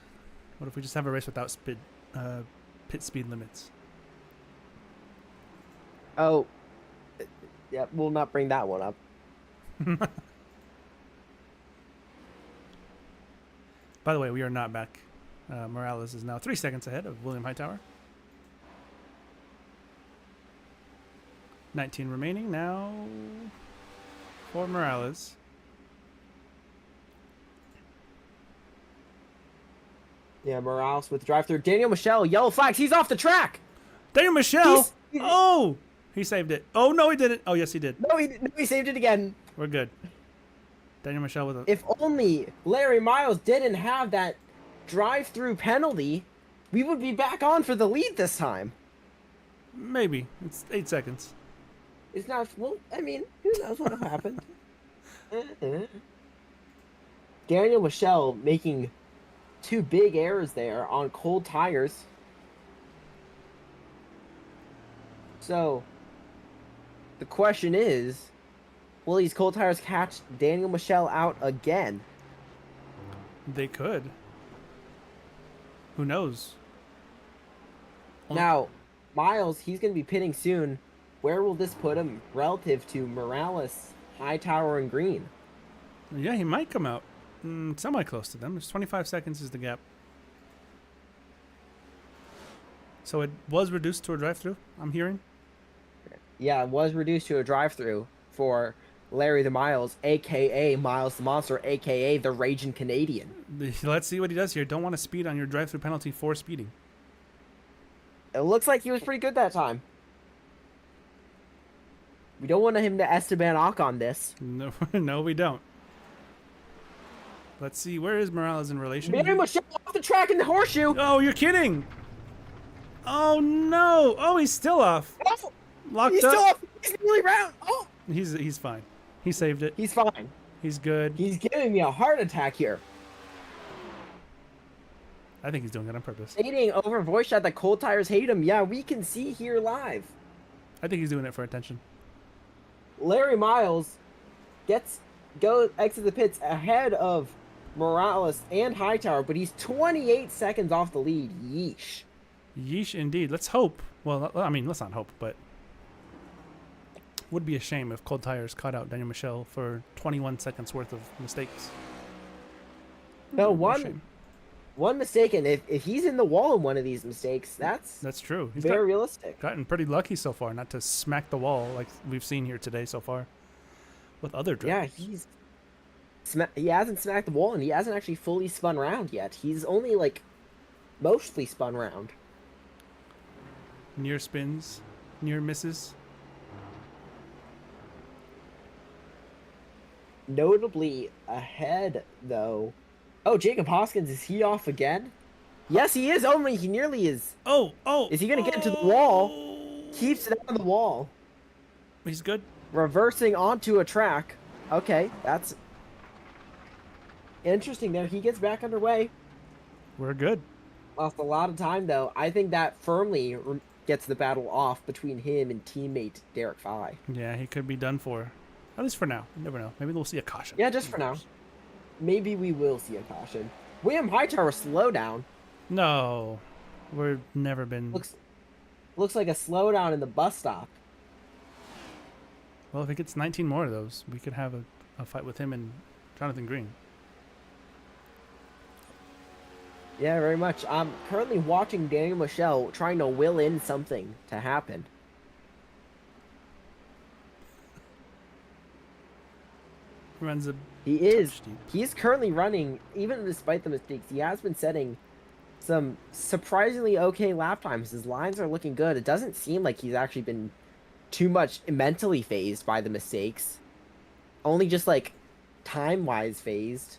What if we just have a race without pit speed limits? Oh, yeah, we'll not bring that one up. By the way, we are not back. Morales is now 3 seconds ahead of William Hightower. 19 remaining now for Morales. Yeah, Morales with drive-through. Daniel Michelle, yellow flags. He's off the track. Daniel Michelle. He's- Oh, he saved it. Oh no, he didn't. Oh yes, he did. No, he saved it again. We're good. Daniel Michelle with a. If only Larry Miles didn't have that drive-through penalty, we would be back on for the lead this time. Maybe it's 8 seconds. It's not. Well, I mean, who knows what happened? Daniel Michelle making 2 big errors there on cold tires. So, the question is, will these cold tires catch Daniel Michelle out again? They could. Who knows? Now, Miles, he's going to be pitting soon. Where will this put him relative to Morales, Hightower, and Green? Yeah, he might come out semi close to them. There's 25 seconds is the gap. So it was reduced to a drive-through, I'm hearing. Yeah, it was reduced to a drive-through for Larry the Miles, a.k.a. Miles the Monster, a.k.a. the Raging Canadian. Let's see what he does here. Don't want to speed on your drive-through penalty for speeding. It looks like he was pretty good that time. We don't want him to Esteban Ocon this. No, no, we don't. Let's see. Where is Morales in relation? Mary Michelle off the track in the horseshoe. Oh, you're kidding. Oh, no. Oh, he's still off. Oh, Locked he's up. still off. He's nearly round. Oh, He's fine. He saved it. he's fine. He's good. He's giving me a heart attack here. I think he's doing it on purpose. Stating over voice chat that cold tires hate him. Yeah, we can see here live. I think he's doing it for attention. Larry Miles exits the pits ahead of Morales and Hightower, but he's 28 seconds off the lead. Yeesh. Yeesh, indeed. Let's hope. Well, I mean, let's not hope, but would be a shame if cold tires caught out Daniel Michelle for 21 seconds worth of mistakes. No, Would be a shame. one mistake, and if he's in the wall in one of these mistakes, that's true. He's very realistic. gotten pretty lucky so far not to smack the wall like we've seen here today so far with other drivers. Yeah, he hasn't smacked the wall, and he hasn't actually fully spun round yet. He's only like mostly spun round. Near spins, near misses. Notably ahead, though. Oh, Jacob Hoskins, is he off again? Yes, he is. Oh, he nearly is. Oh! Is he going to get into the wall? Keeps it on the wall. He's good. Reversing onto a track. Okay, that's interesting there. He gets back underway. We're good. Lost a lot of time, though. I think that firmly gets the battle off between him and teammate Derek Fye. Yeah, he could be done for. At least for now. You never know. Maybe we'll see a caution. Yeah, just for now. Maybe we will see a caution. William Hightower slowdown. No. We've never been... Looks like a slowdown in the bus stop. Well, if it gets 19 more of those, we could have a fight with him and Jonathan Green. Yeah, very much. I'm currently watching Daniel Michelle trying to will in something to happen. Runs a... He's currently running, even despite the mistakes, he has been setting some surprisingly okay lap times. His lines are looking good. It doesn't seem like he's actually been too much mentally phased by the mistakes. Only just like time-wise phased.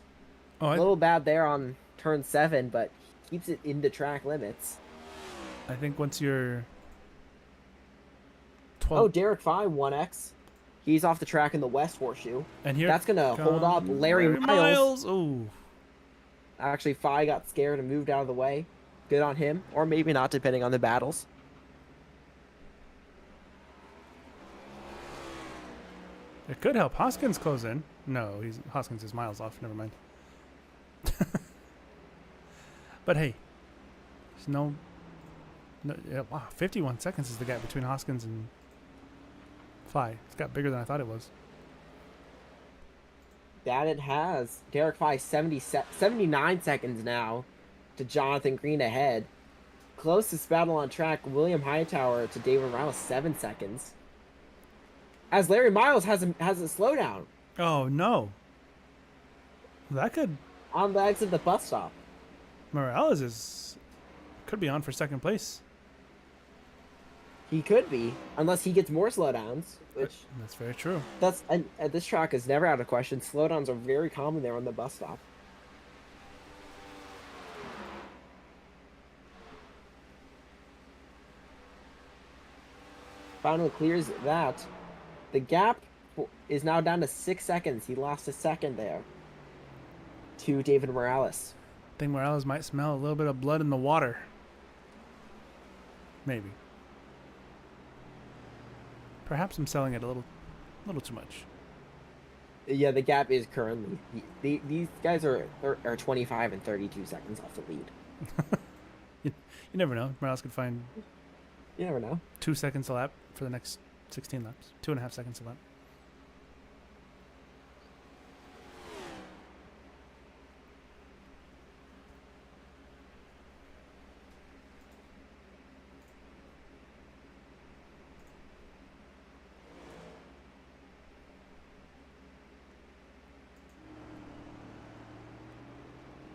Oh, A little bad there on turn 7, but he keeps it into track limits. I think once you're 12... Oh, Derek Fye, 1X. He's off the track in the West Horseshoe. And here That's going to hold up Larry Miles. Oh. Actually, Fye got scared and moved out of the way. Good on him. Or maybe not, depending on the battles. It could help Hoskins close in. No, Hoskins is miles off. Never mind. But hey, there's no yeah, wow, 51 seconds is the gap between Hoskins and Fye. It's got bigger than I thought it was. That it has. Derek Fye 79 seconds now to Jonathan Green ahead. Closest battle on track, William Hightower to David Morales, 7 seconds. As Larry Miles has a slowdown. Oh no. That could... On the exit of the bus stop. Morales could be on for second place. He could be, unless he gets more slowdowns, which... That's very true. And this track is never out of question. Slowdowns are very common there on the bus stop. Finally clears that. The gap is now down to 6 seconds. He lost a second there to David Morales. I think Morales might smell a little bit of blood in the water. Maybe. Perhaps I'm selling it a little too much. Yeah, the gap is currently these guys are 25 and 32 seconds off the lead. You never know. Morales could find You never know. 2 seconds a lap for the next 16 laps. 2.5 seconds a lap.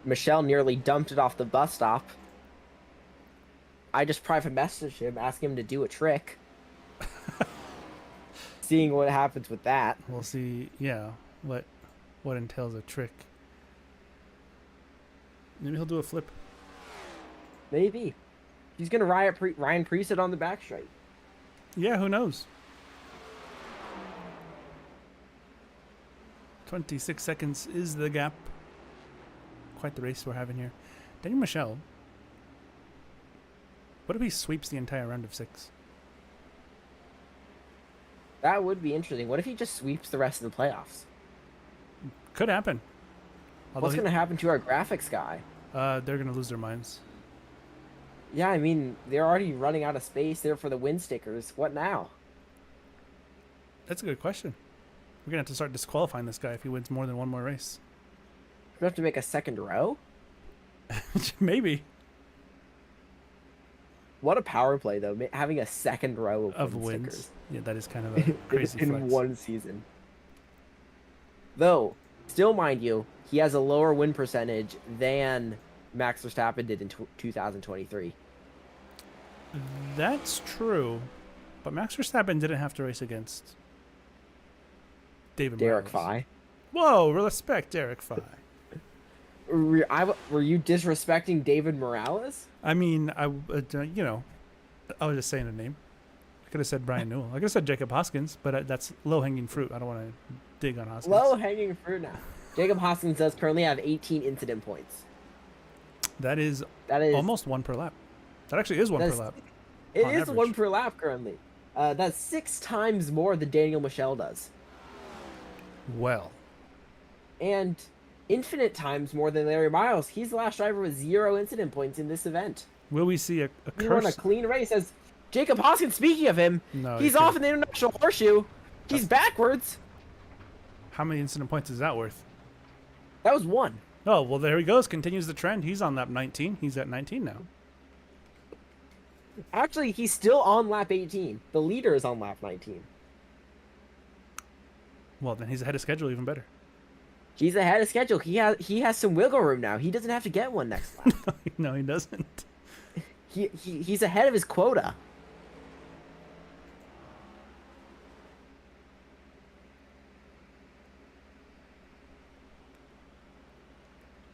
Michelle nearly dumped it off the bus stop. I just private messaged him, asking him to do a trick. Seeing what happens with that. We'll see. Yeah, what entails a trick. Maybe he'll do a flip. Maybe. He's gonna Ryan Preset on the back straight. Yeah, who knows? 26 seconds is the gap. Quite the race we're having here. Daniel Michel. What if he sweeps the entire round of 6? That would be interesting. What if he just sweeps the rest of the playoffs? Could happen. What's going to happen to our graphics guy? They're going to lose their minds. Yeah, I mean, they're already running out of space there for the win stickers. What now? That's a good question. We're going to have to start disqualifying this guy if he wins more than one more race. We have to make a second row? Maybe. What a power play, though, having a second row of win wins. stickers. Yeah, that is kind of a crazy in flex. one season. Though, still mind you, he has a lower win percentage than Max Verstappen did in 2023. That's true. But Max Verstappen didn't have to race against David Derek Morales. Fye. Whoa, respect Derek Fye. Were you disrespecting David Morales? I mean, I was just saying a name. I could have said Brian Newell. I could have said Jacob Hoskins, but that's low-hanging fruit. I don't want to dig on Hoskins. Low-hanging fruit now. Jacob Hoskins does currently have 18 incident points. That is almost 1 per lap. That actually is 1 per lap. It is average. 1 per lap currently. That's 6 times more than Daniel Michel does. Well. And infinite times more than Larry Miles. He's the last driver with 0 incident points in this event. Will we see a He won a curse? clean race. As Jacob Hoskins, speaking of him, No, he's he off couldn't. in the International Horseshoe. He's backwards. How many incident points is that worth? That was 1. Oh, well, there he goes. Continues the trend. He's on lap 19. He's at 19 now. Actually, he's still on lap 18. The leader is on lap 19. Well, then he's ahead of schedule, even better. He's ahead of schedule. He has some wiggle room now. He doesn't have to get one next lap. No, he doesn't. He's ahead of his quota.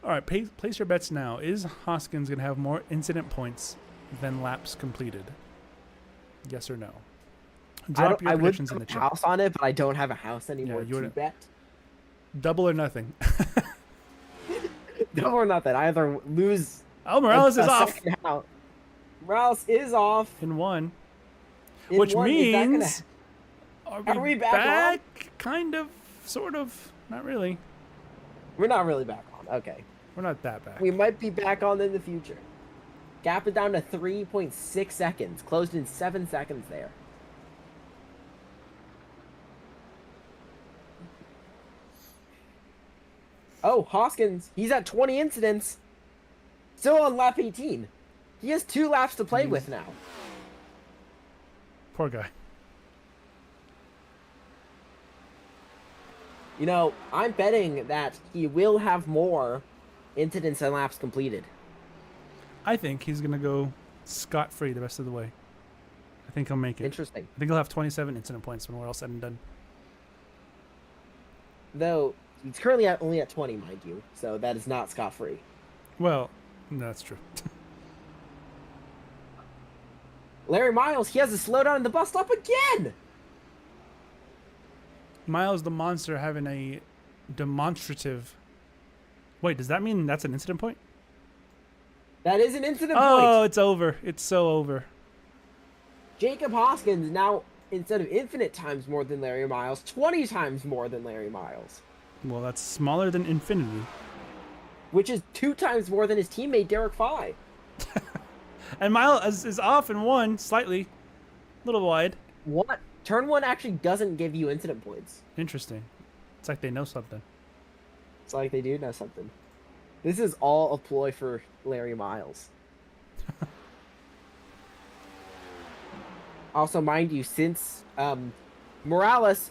All right, place your bets now. Is Hoskins going to have more incident points than laps completed? Yes or no? Drop your I would predictions in have the a chat. house on it, but I don't have a house anymore you to would- bet. Double or nothing. No or nothing. I either lose. Oh, Morales is off second house. Morales is off. in 1. In Which one. Is that gonna- means... Are we back Kind of. Sort of. Not really. We're not really back on. Okay. We're not that back. We might be back on in the future. Gap is down to 3.6 seconds. Closed in 7 seconds there. Oh, Hoskins. He's at 20 incidents. Still on lap 18. He has 2 laps to play with now. Poor guy. You know, I'm betting that he will have more incidents than laps completed. I think he's going to go scot-free the rest of the way. I think he'll make it. Interesting. I think he'll have 27 incident points when we're all said and done. Though, he's currently only at 20, mind you. So that is not scot-free. Well, no, that's true. Larry Miles, he has to slow down in the bus stop again! Miles the Monster having a demonstrative... Wait, does that mean that's an incident point? That is an incident Oh, point. it's over. It's so over. Jacob Hoskins now instead of infinite times more than Larry Miles, 20 times more than Larry Miles, Well, that's smaller than infinity. which is 2 times more than his teammate Derek Fye. And Miles is off in one, slightly. A little wide. What? Turn 1 actually doesn't give you incident points. Interesting. It's like they know something. It's like they do know something. This is all a ploy for Larry Miles. Also, mind you, since Morales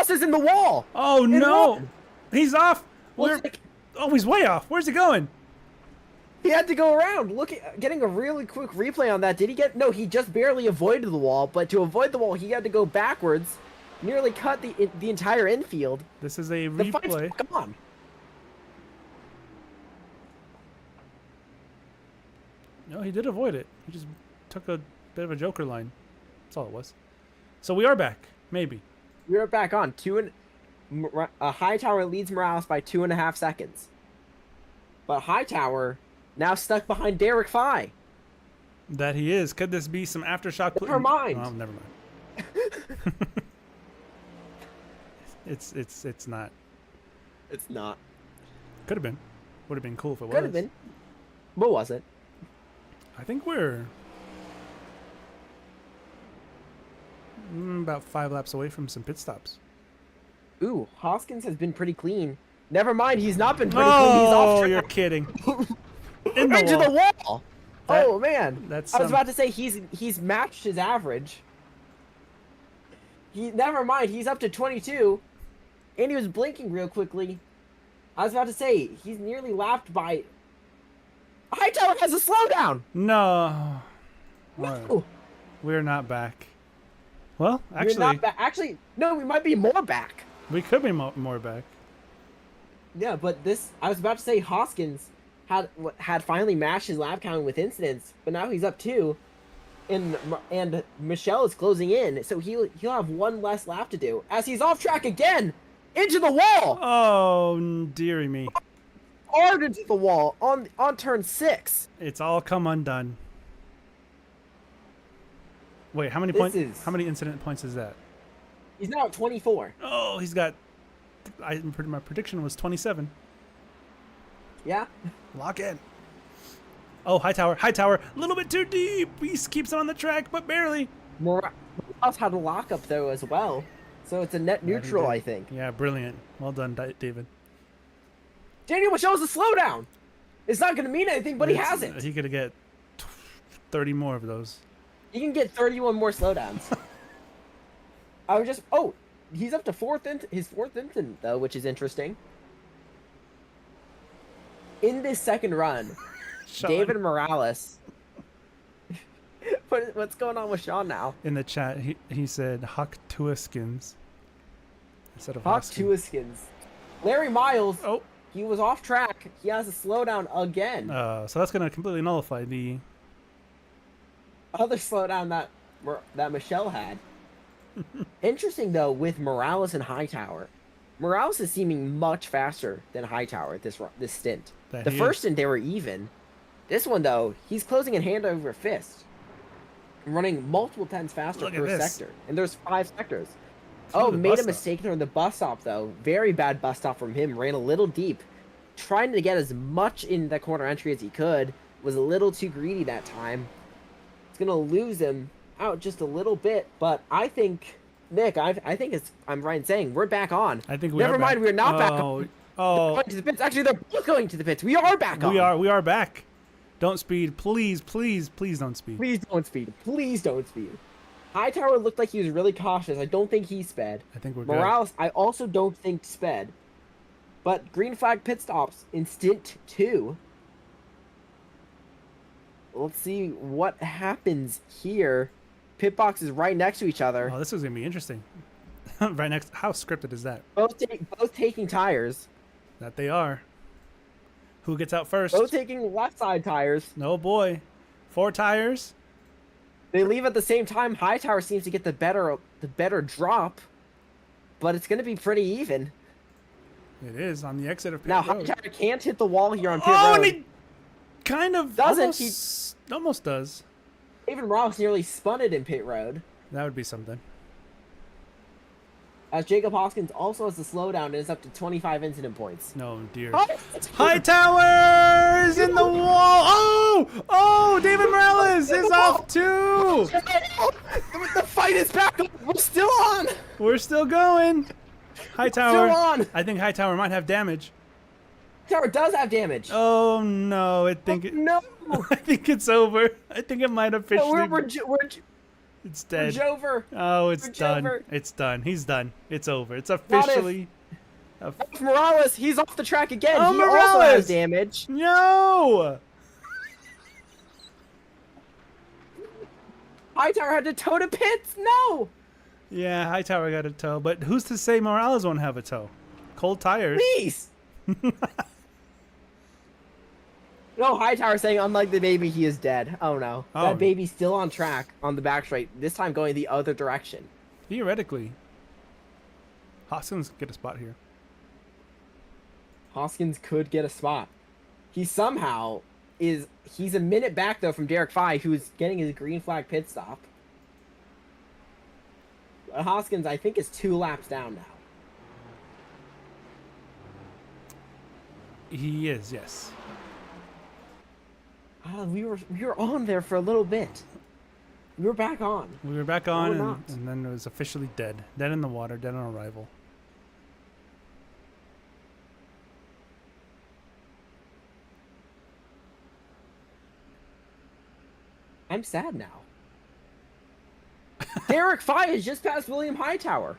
is in the wall. Oh, In no. one. He's off. Well, Where- it's like Oh, he's way off. Where's he going? he had to go around. Getting a really quick replay on that. Did he get? No, he just barely avoided the wall. But to avoid the wall, he had to go backwards, nearly cut the entire infield. This is a The fight's replay. back on. No, he did avoid it. He just took a bit of a Joker line. That's all it was. So we are back. Maybe. We're back on. Hightower leads Morales by 2.5 seconds. But Hightower now stuck behind Derek Fye. That he is. Could this be some aftershock? Never mind. Oh, never mind. it's not. It's not. Could have been. Would have been cool if it was. Could have been. But wasn't. I think we're about 5 laps away from some pit stops. Ooh, Hoskins has been pretty clean. Never mind, he's not been pretty clean. He's off Oh, track. you're kidding. In the Into wall. the wall. That- Oh man, that's I was some- about to say he's matched his average. Never mind, he's up to 22, and he was blinking real quickly. I was about to say he's nearly lapped by. Hightower has a slowdown. No. No, We're not back. Well, we're actually, not back. Actually, no, we might be more back. we could be more back. Yeah, but this I was about to say Hoskins had finally matched his lap count with incidents, but now he's up 2, and Michelle is closing in, so he'll have 1 less lap to do as he's off track again into the wall, Oh, dearie me. hard into the wall on turn 6. It's all come undone. Wait, how many This points? is- How many incident points is that? He's now at 24. Oh, he's got. My prediction was 27. Yeah, Lock in. Oh, Hightower, a little bit too deep. He keeps it on the track, but barely. Morales had a lockup though as well, so it's a net neutral, I think. Yeah, brilliant. Well done, David. Daniel Michelle's a slowdown. It's not going to mean anything, but he hasn't. He could get 30 more of those. He can get 31 more slowdowns. He's up to his fourth incident though, which is interesting. In this second run, Sean. David Morales. What's going on with Sean now? In the chat, he said Huck Tuaskins instead of Hawk Hoskin. Tuaskins. Larry Miles. Oh, He was off track. He has a slowdown again. so that's gonna completely nullify the. Other slowdown that Michelle had. Interesting though with Morales and Hightower. Morales is seeming much faster than Hightower at this stint. That The he first is. stint they were even. This one though, he's closing in hand over fist, running multiple tenths faster Look at per this. sector, and there's 5 sectors. Through Oh, the made bus a stop. mistake during the bus stop though. Very bad bus stop from him. Ran a little deep, trying to get as much in the corner entry as he could. Was a little too greedy that time. It's gonna lose him out just a little bit, but I think Nick, I think I'm right in saying we're back on. I think we Never are mind, back. we're not back on. Oh, They're oh, going to the pits. Actually, they're both going to the pits. We are back on. we are back. Don't speed, please, please, please don't speed. Please don't speed. Please don't speed. Hightower looked like he was really cautious. I don't think he sped. I think we're good. Morales, I also don't think sped. But green flag pit stops in stint 2. Let's see what happens here. Pit boxes right next to each other. Oh, this is gonna be interesting. Right next. How scripted is that? Both taking tires. That they are. Who gets out first? Both taking left side tires. No boy. 4 tires. They leave at the same time. Hightower seems to get the better drop, but it's going to be pretty even. It is on the exit of pit Now road. Hightower can't hit the wall here on pit Oh, road. and he kind of Doesn't. almost does. David Morales nearly spun it in pit road. That would be something. As Jacob Hoskins also has the slowdown and is up to 25 incident points. No, dear. Oh, Hightower is in the wall. Oh! Oh! David Morales is off too! the fight is back. We're still on. We're still going. Hightower. Still on. I think Hightower might have damage. Tower does have damage. Oh no! I think it. No. I think it's over. I think it might officially. It's dead. We're Jover. Oh, it's We're done. Jover. It's done. He's done. It's over. It's officially. Morales, he's off the track again. Oh, He also Morales! has damage. No! Hightower had to toe to pits. No. Yeah, Hightower got a toe, but who's to say Morales won't have a toe? Cold tires. Please. No, Hightower saying, unlike the baby, he is dead. Oh no. Oh. That baby's still on track on the back straight, this time going the other direction. Theoretically. Hoskins get a spot here. Hoskins could get a spot. He somehow is. He's a minute back though from Derek Fye, who's getting his green flag pit stop. Hoskins, I think, is 2 laps down now. He is, yes. We were on there for a little bit. We were back on. We were back we're on, not. and then it was officially dead. Dead in the water, dead on arrival. I'm sad now. Derek Fye is just past William Hightower.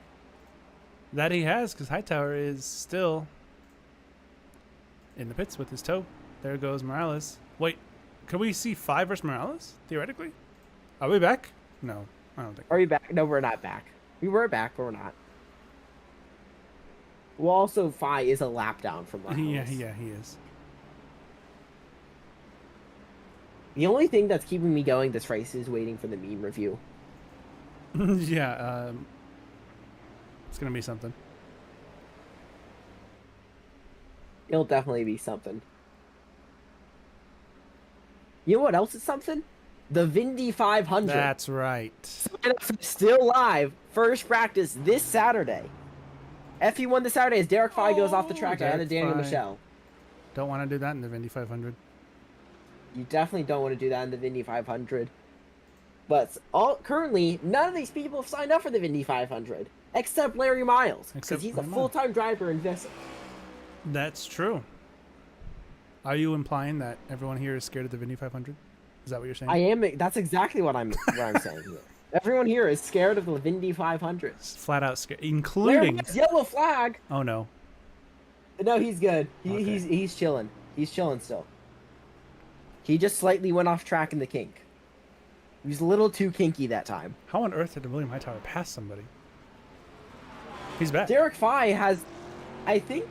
That he has, because Hightower is still in the pits with his toe. There goes Morales. Wait, can we see 5 versus Morales, theoretically? Are we back? No, I don't think. Are you back? No, we're not back. We were back, but we're not. Well, also, Fye is a lap down from Morales. Yeah, he is. The only thing that's keeping me going this race is waiting for the meme review. Yeah, it's gonna be something. It'll definitely be something. You know what else is something? The Vindy 500. That's right. Still live. First practice this Saturday. FE1 this Saturday as Derek Fye goes off the track ahead of Daniel Fye. Michelle. Don't want to do that in the Indy 500. You definitely don't want to do that in the Vindy 500. But currently, none of these people have signed up for the Vindy 500. Except Larry Miles. Except Because he's a Larry Miles. full-time driver in Vissel. That's true. Are you implying that everyone here is scared of the Indy 500? Is that what you're saying? I am. That's exactly what I'm saying here. Everyone here is scared of the Vindy 500. It's flat out scared, Larry including. Miles, yellow flag. Oh no. No, he's good. Okay. He's chilling. He's chilling still. He just slightly went off track in the kink. He was a little too kinky that time. How on earth did William Hightower pass somebody? He's back. Derek Fye has, I think,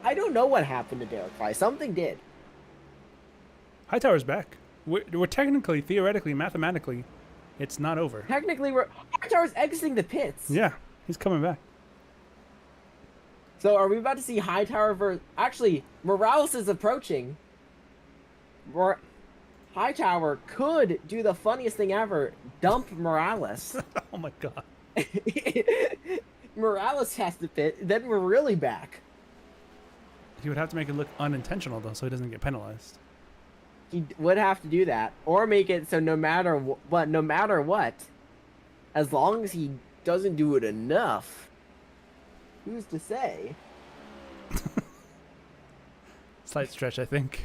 I don't know what happened to Derek Fye. Something did. Hightower's back. We're technically, theoretically, mathematically, it's not over. Technically, Hightower's exiting the pits. Yeah, he's coming back. So are we about to see Hightower versus... Actually, Morales is approaching. Hightower could do the funniest thing ever. Dump Morales. Oh my god. Morales has to pit. Then we're really back. He would have to make it look unintentional, though, so he doesn't get penalized. He would have to do that. Or make it so no matter what, as long as he doesn't do it enough, who's to say? Slight stretch, I think.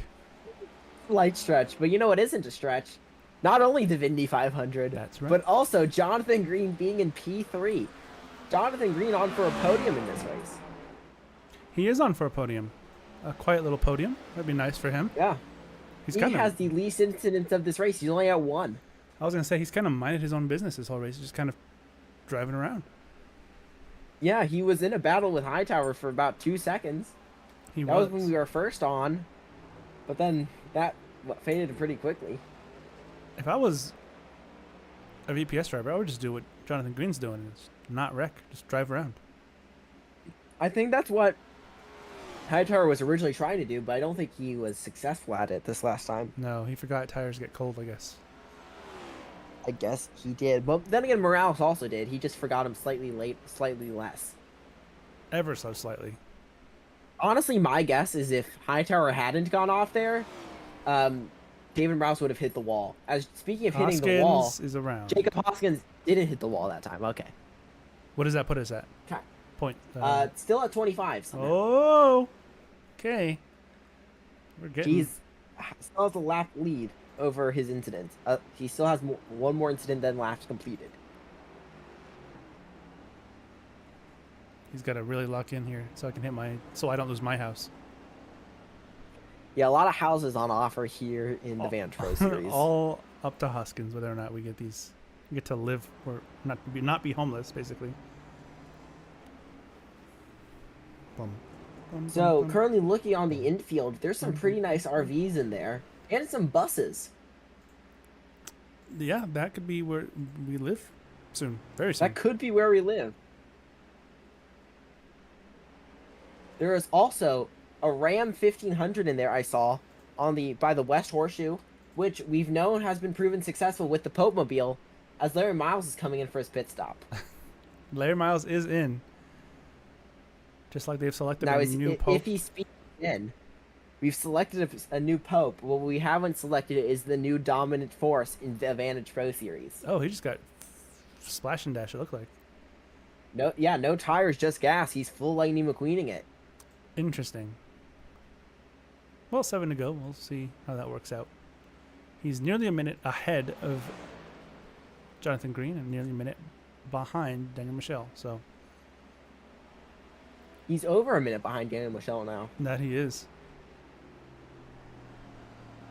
Light stretch. But you know what isn't a stretch? Not only the Vindy 500, That's right. but also Jonathan Green being in P3. Jonathan Green on for a podium in this race. He is on for a podium. A quiet little podium. That'd be nice for him. Yeah. He's He kind has of. the least incidents of this race. He's only at 1. I was gonna say he's kind of minded his own business this whole race, just kind of driving around. Yeah, he was in a battle with Hightower for about 2 seconds. He That was when we were first on. But then that faded pretty quickly. If I was a VPS driver, I would just do what Jonathan Green's doing: is not wreck, just drive around. I think that's what Hightower was originally trying to do, but I don't think he was successful at it this last time. No, he forgot tires get cold, I guess. I guess he did. But then again, Morales also did. He just forgot him slightly less. Ever so slightly. Honestly, my guess is if Hightower hadn't gone off there, David Morales would have hit the wall. As speaking of hitting the wall, Hoskins is around. Jacob Hoskins didn't hit the wall that time. Okay. What does that put us at? Okay. Point. Still at 25. Somehow. Oh. Okay. We're getting. He's still has a lap lead over his incident. He still has one more incident than laps completed. He's got to really lock in here so I can hit so I don't lose my house. Yeah, a lot of houses on offer here in the Vantage Pro Series. All up to Hoskins whether or not we get these. We get to live or not be homeless, basically. So currently looking on the infield, there's some pretty nice RVs in there and some buses. Yeah, that could be where we live soon. Very soon. That could be where we live. There is also a Ram 1500 in there I saw by the West Horseshoe, which we've known has been proven successful with the Pope Mobile, as Larry Miles is coming in for his pit stop. Larry Miles is in. Just like they've selected now, a new Pope. If he speaks in, we've selected a new Pope. What we haven't selected is the new dominant force in the Vantage Pro Series. Oh, he just got splash and dash, it looked like. No tires, just gas. He's full Lightning McQueening it. Interesting. Well, 7 to go. We'll see how that works out. He's nearly a minute ahead of Jonathan Green and nearly a minute behind Daniel Michel. So he's over a minute behind Daniel Michel now. That he is.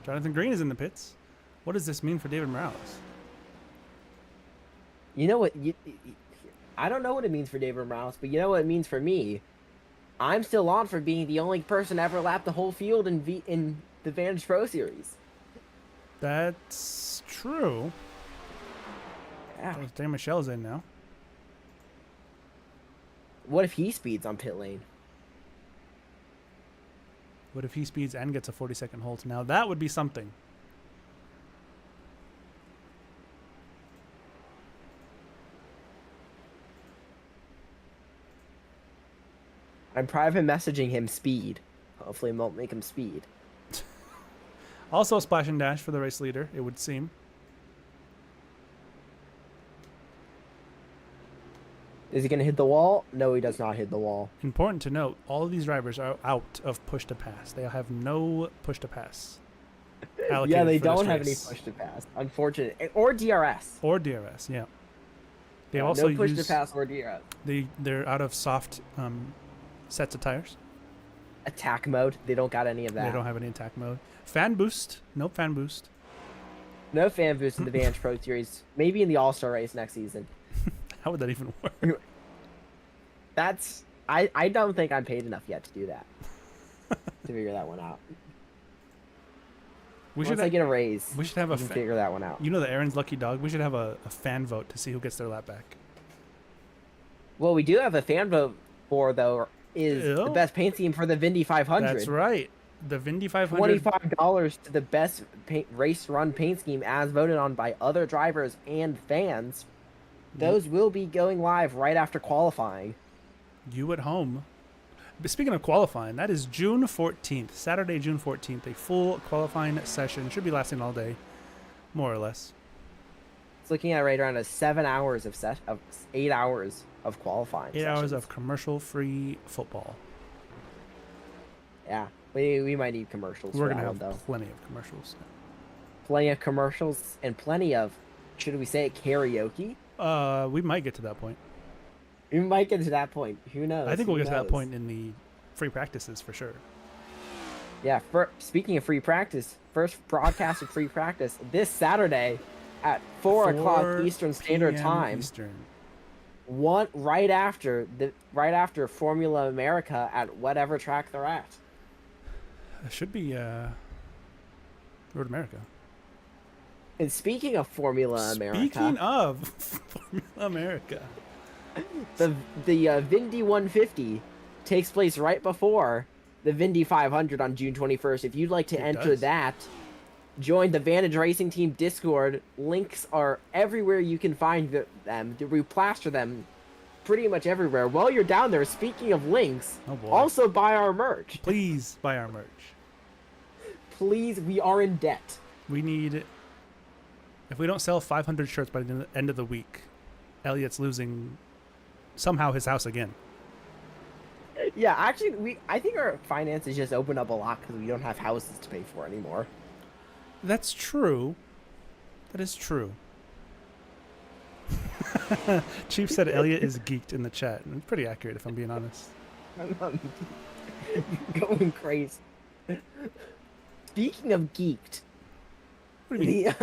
Jonathan Green is in the pits. What does this mean for David Morales? You know what? I don't know what it means for David Morales, but you know what it means for me? I'm still on for being the only person to ever lap the whole field in the Vantage Pro Series. That's true. Yeah. Daniel Michel's in now. What if he speeds on pit lane? What if he speeds and gets a 40-second hold? Now that would be something. I'm private messaging him speed. Hopefully it won't make him speed. Also splash and dash for the race leader, it would seem. Is he going to hit the wall? No, he does not hit the wall. Important to note, all of these drivers are out of push to pass. They have no push to pass. Yeah, they don't have any push to pass. Unfortunate. Or DRS. Or DRS, yeah. They also no push to pass or DRS. They're out of soft sets of tires. Attack mode. They don't got any of that. They don't have any attack mode. Fan boost. No fan boost. No fan boost in the Vantage Pro Series. Maybe in the All-Star race next season. How would that even work? I don't think I'm paid enough yet to do that. To figure that one out. Once I get a raise, we should have figure that one out. You know the Aaron's lucky dog? We should have a fan vote to see who gets their lap back. What we do have a fan vote for, though, is the best paint scheme for the Vindy 500. That's right. The Vindy 500. $25 to the best race run paint scheme as voted on by other drivers and fans. Those will be going live right after qualifying. You at home. But speaking of qualifying, that is June 14th, Saturday, June 14th, a full qualifying session. Should be lasting all day, more or less. It's looking at right around 7 hours of 8 hours of qualifying. 8 hours of commercial-free football. Yeah, we might need commercials. We're gonna have plenty of commercials. Plenty of commercials and plenty of, should we say, karaoke? We might get to that point. We might get to that point. Who knows? I think we'll get to that point in the free practices for sure. Yeah. Speaking of free practice, first broadcast of free practice this Saturday at 4 o'clock Eastern Standard Time. Eastern. Right after Formula America at whatever track they're at. It should be Road America. And speaking of Formula America. Speaking of Formula America. The Vindy 150 takes place right before the Vindy 500 on June 21st. If you'd like to enter that, join the Vantage Racing Team Discord. Links are everywhere you can find them. We plaster them pretty much everywhere. While you're down there, speaking of links, Oh boy. also buy our merch. Please buy our merch. Please, we are in debt. We need. If we don't sell 500 shirts by the end of the week, Elliot's losing somehow his house again. Yeah, actually, I think our finances just opened up a lot because we don't have houses to pay for anymore. That's true. That is true. Chief said Elliot is geeked in the chat. And it's pretty accurate, if I'm being honest. I'm going crazy. Speaking of geeked, What do you mean?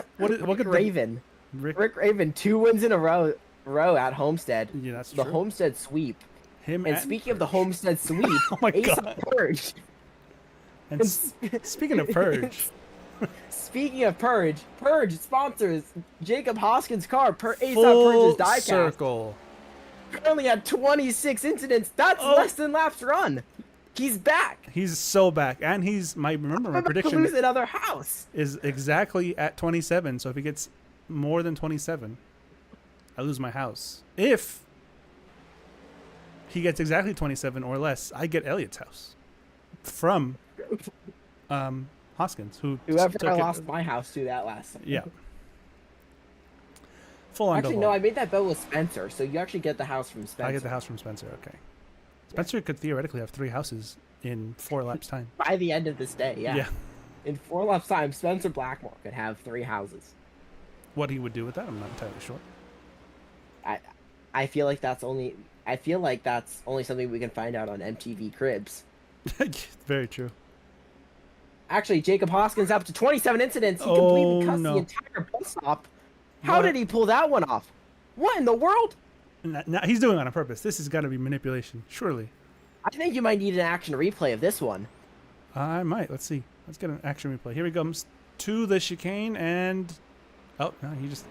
What could Raven, Rick? Rick Raven, 2 wins in a row at Homestead. Yeah, that's The true. Homestead sweep. Him And speaking of the Homestead sweep, Oh my Ace God. of Purge. And speaking of Purge, Speaking of Purge, Purge sponsors Jacob Hoskins' car. Ace of full Purge's diecast. circle. Currently at 26 incidents. That's Oh. less than laps run. He's back. He's so back, and remember my I'm about to prediction lose another house. is exactly at 27. So if he gets more than 27, I lose my house. If he gets exactly 27 or less, I get Elliot's house from Hoskins, Whoever took I it. lost my house to that last time. Yeah. Full on Actually, double. no, I made that bet with Spencer, so you actually get the house from Spencer. I get the house from Spencer. Okay. Spencer could theoretically have 3 houses in 4 laps time. By the end of this day, yeah. In 4 laps time, Spencer Blackmore could have 3 houses. What he would do with that, I'm not entirely sure. I feel like that's only something we can find out on MTV Cribs. Very true. Actually, Jacob Hoskins up to 27 incidents. He Oh, completely cussed no. the entire bus stop. How What? did he pull that one off? What in the world? Now, he's doing it on purpose. This has got to be manipulation, surely. I think you might need an action replay of this one. I might. Let's see. Let's get an action replay. Here he comes to the chicane, and oh no, he just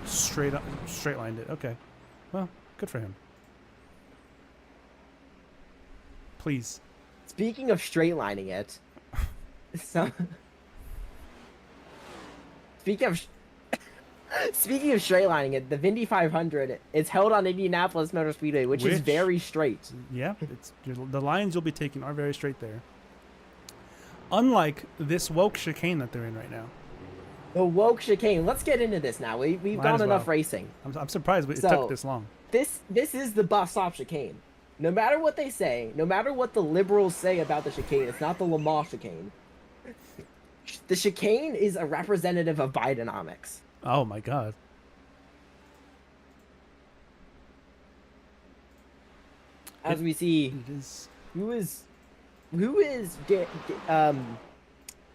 straight lined it. Okay, well, good for him. Please. Speaking of straight lining it, Speaking of straight lining it, the Vindy 500 is held on Indianapolis Motor Speedway, which is Which- very straight. Yeah, the lines you'll be taking are very straight there. Unlike this woke chicane that they're in right now. The woke chicane. Let's get into this now. We've Might done as enough well. racing. I'm surprised it So- took this long. This is the bus stop chicane. No matter what they say, no matter what the liberals say about the chicane, it's not the Lamar chicane. The chicane is a representative of Bidenomics. Oh my god. As we see, It is.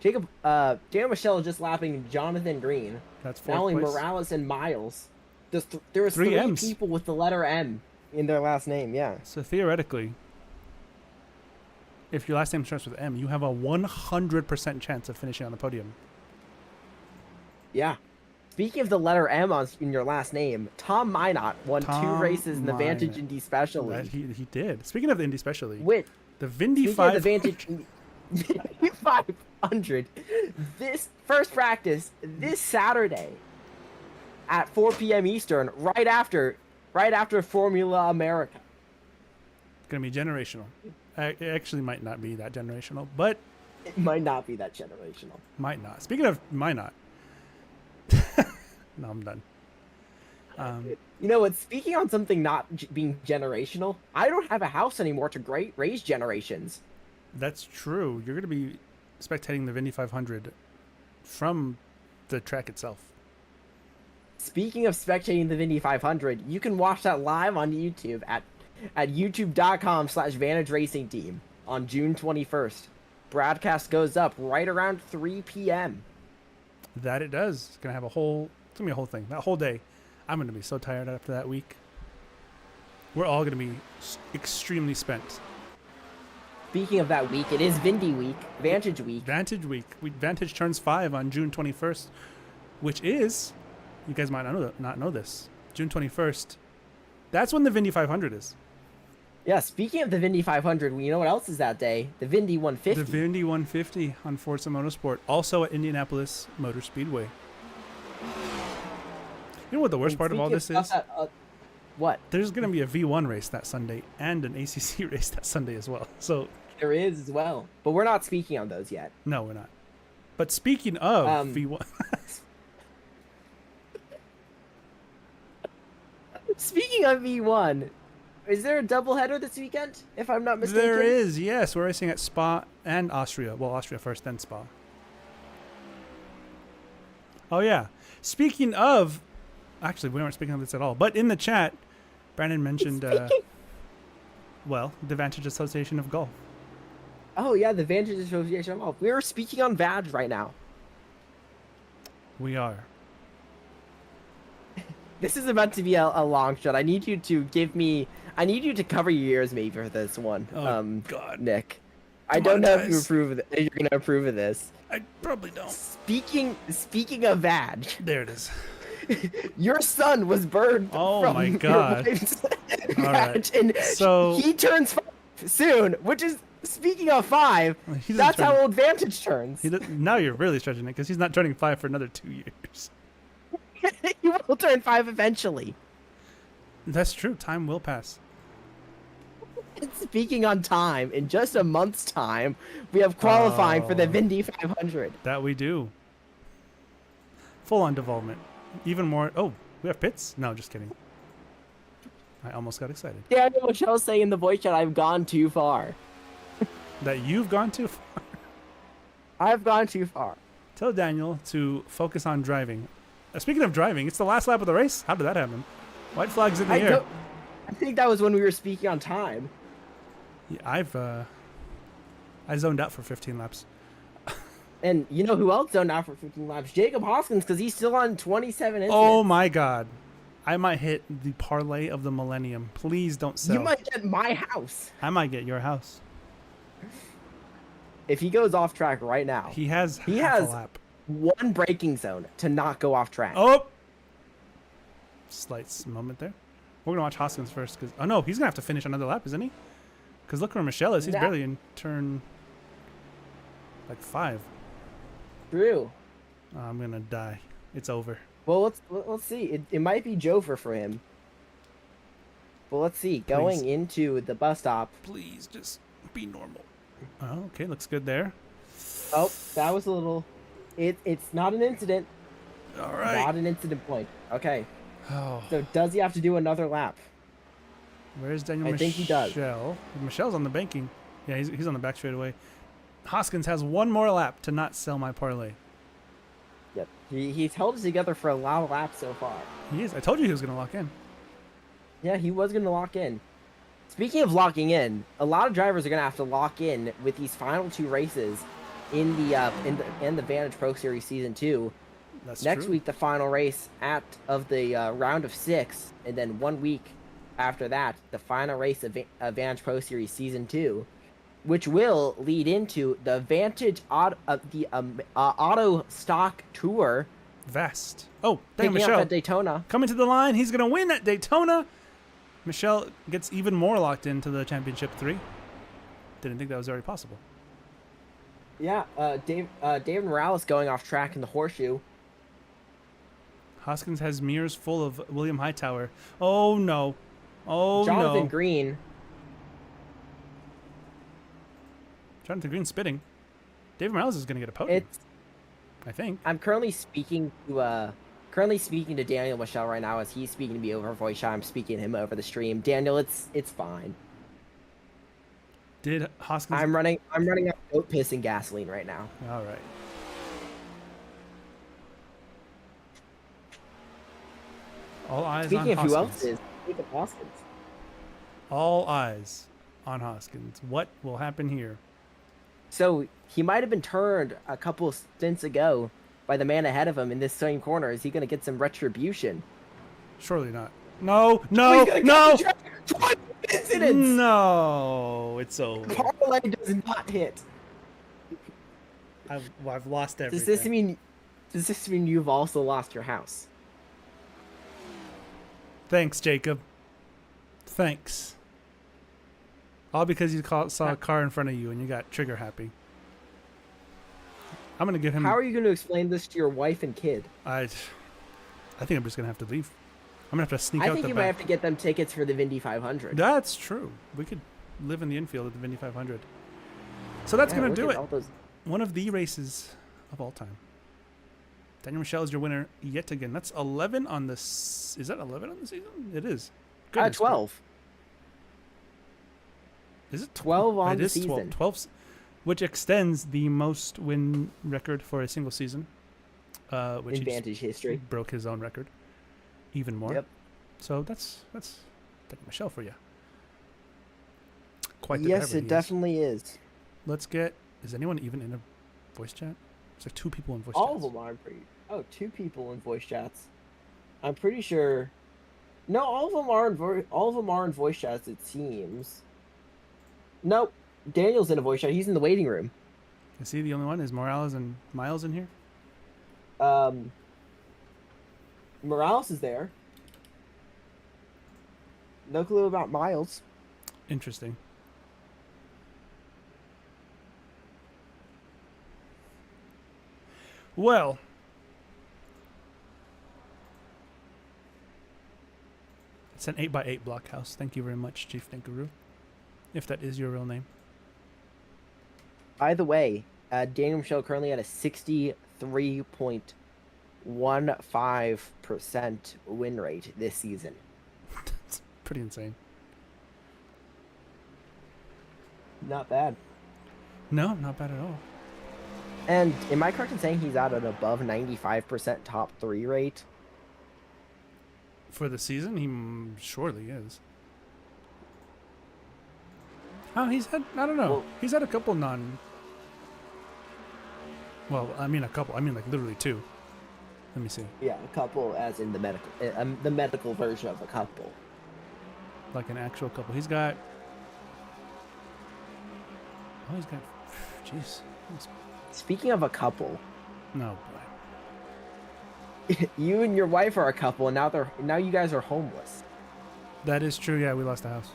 Jacob Daniel Michelle just lapping Jonathan Green. That's Not fourth only place. Morales and Miles. There was 3 3 M's. people with the letter M in their last name. Yeah. So theoretically, if your last name starts with M, you have a 100% chance of finishing on the podium. Yeah. Speaking of the letter M in your last name, Tom Minot won 2 Tom races in the Vantage Minot. Indy Special That League. he did. Speaking of the Indy Special League, Which, the Vindy speaking 5. of the Vantage Indy 500, this first practice this Saturday at 4 p.m. Eastern, right after Formula America. Going to be generational. It actually might not be that generational, but It might not be that generational. might not. Speaking of might not. No, I'm done. You know what? Speaking on something not being generational, I don't have a house anymore to raise generations. That's true. You're going to be spectating the Vindy 500 from the track itself. Speaking of spectating the Vindy 500, you can watch that live on YouTube at youtube.com/Vantage Racing Team on June 21st. Broadcast goes up right around 3 p.m. That it does. It's going to be a whole thing. That whole day. I'm going to be so tired after that week. We're all going to be extremely spent. Speaking of that week, it is Vindy week, Vantage week. Vantage week. Vantage turns 5 on June 21st, which is, you guys might not know this, June 21st. That's when the Vindy 500 is. Yeah, speaking of the Vindy 500, you know what else is that day? The Vindy 150. The Vandy 150 on Forza Motorsport, also at Indianapolis Motor Speedway. You know what the worst And part of all speaking this stuff is? that, what? There's going to be a V1 race that Sunday and an ACC race that Sunday as well. So, There is as well. But we're not speaking on those yet. no, we're not. But speaking of V1, Speaking of V1, is there a doubleheader this weekend, if I'm not mistaken? there is, yes. We're racing at Spa and Austria. Well, Austria first, then Spa. Oh, yeah. Speaking of, actually, we weren't speaking of this at all. But in the chat, Brandon mentioned, Speaking- the Vantage Association of Golf. Oh, yeah, the Vantage Association of Golf. We're speaking on Vag right now. We are. This is about to be a long shot. I need you to cover your ears maybe for this one. Oh, God. Nick. I don't know if you Demonetize. approve of if you're gonna approve of this. I probably don't. Speaking of Vag, There it is. your son was burned. Oh from my your God. wife's All right. Vag, and So- he turns 5 soon, which is speaking of 5. He doesn't That's turn- how old Vantage turns. Now you're really stretching it because he's not turning 5 for another 2 years. He will turn 5 eventually. That's true. Time will pass. Speaking on time, in just a month's time, we have qualifying for the Oh. Vindy 500. That we do. Full on development. Even more. Oh, we have pits? No, just kidding. I almost got excited. Daniel Michelle saying in the voice chat, I've gone too far. That you've gone too far. I've gone too far. Tell Daniel to focus on driving. Speaking of driving, it's the last lap of the race. How did that happen? White flag's in the air. I think that was when we were speaking on time. Yeah, I zoned out for 15 laps. And you know who else zoned out for 15 laps? Jacob Hoskins, because he's still on 27 incidents. Oh my God. I might hit the parlay of the millennium. Please don't sell. You might get my house. I might get your house. If he goes off track right now, He has He half has- a lap. one braking zone to not go off track. Oh! Slight moment there. We're going to watch Hoskins first. Oh, no. He's going to have to finish another lap, isn't he? Because look where Michelle is. He's Nah. barely in turn, 5. True. Oh, I'm going to die. It's over. Well, let's see. It might be Jover for him. Well, let's see. Going into the bus stop. Please, just be normal. Oh, okay. Looks good there. Oh, that was a little. It's not an incident. All right. Not an incident point. Okay. Oh, So does he have to do another lap? where's Daniel I Michelle? think he does. Michelle's on the banking. Yeah, he's on the back straight away. Hoskins has one more lap to not sell my parlay. Yep. He's held it together for a lot of laps so far. He is. I told you he was going to lock in. Yeah, he was going to lock in. Speaking of locking in, a lot of drivers are going to have to lock in with these final 2 races in the Vantage Pro Series Season 2. That's Next true. week, the final race of the round of 6, and then 1 week after that, the final race of Vantage Pro Series Season 2, which will lead into the Vantage Auto Stock Tour Vast. Oh, dang, picking up Michelle. at Daytona. Coming to the line. He's going to win at Daytona. Michelle gets even more locked into the Championship 3. Didn't think that was already possible. Yeah, David Morales going off track in the horseshoe. Hoskins has mirrors full of William Hightower. Oh, no. Oh, Jonathan no. Green. Jonathan Green spitting. David Morales is going to get a podium, It's. I think. I'm currently speaking to Daniel Michelle right now as he's speaking to me over voice chat. I'm speaking to him over the stream. Daniel, it's fine. Did Hoskins... I'm running out of goat piss and gasoline right now. All right. All eyes Speaking on of who else Hoskins. is Jacob Hoskins. All eyes on Hoskins. What will happen here? So he might have been turned a couple of stints ago by the man ahead of him in this same corner. Is he going to get some retribution? Surely not. No, Oh, no, he's gonna get no, the track. 20 incidents. no. It's over. Parlay does not hit. I've lost everything. Does this mean you've also lost your house? Thanks, Jacob. Thanks. All because you saw a car in front of you and you got trigger happy. I'm gonna give him. How are you going to explain this to your wife and kid? I think I'm just gonna have to leave. I'm gonna have to sneak I out think the you back. might have to get them tickets for the Vindy 500. That's true. We could live in the infield at the Vindy 500. So that's gonna look do at it. all those- One of the races of all time. Daniel Michelle is your winner yet again. That's 11 on the. Is that 11 on the season? It is. Goodness 12. Is it 12 on It the is 12. season. 12, which extends the most win record for a single season. Which In he just Vantage history. broke his own record even more. Yep. So that's Daniel Michelle for you. Quite the Yes, driver it he is. definitely is. Let's get. Is anyone even in a voice chat? There's like 2 people in voice All chats. of them are pretty. Oh, 2 people in voice chats. I'm pretty sure. No, all of them are in all of them are in voice chats. It seems. Nope. Daniel's in a voice chat. He's in the waiting room. Is he the only one? Is Morales and Miles in here? Morales is there. No clue about Miles. Interesting. Well, it's an 8x8 blockhouse. Thank you very much, Chief Dinkaroo. If that is your real name. By the way, Daniel Michelle currently at a 63.15% win rate this season. It's pretty insane. Not bad. No, not bad at all. And am I correct in saying he's at an above 95% top 3 rate? For the season, he surely is. Oh, he's had, I don't know. Well- He's had a couple well, I mean a couple. I mean like literally 2. Let me see. Yeah, a couple as in the medical version of a couple. Like an actual couple. He's got... Oh, he's got... Jeez. Speaking of a couple, No, boy. you and your wife are a couple, and now you guys are homeless. That is true. Yeah, we lost the house.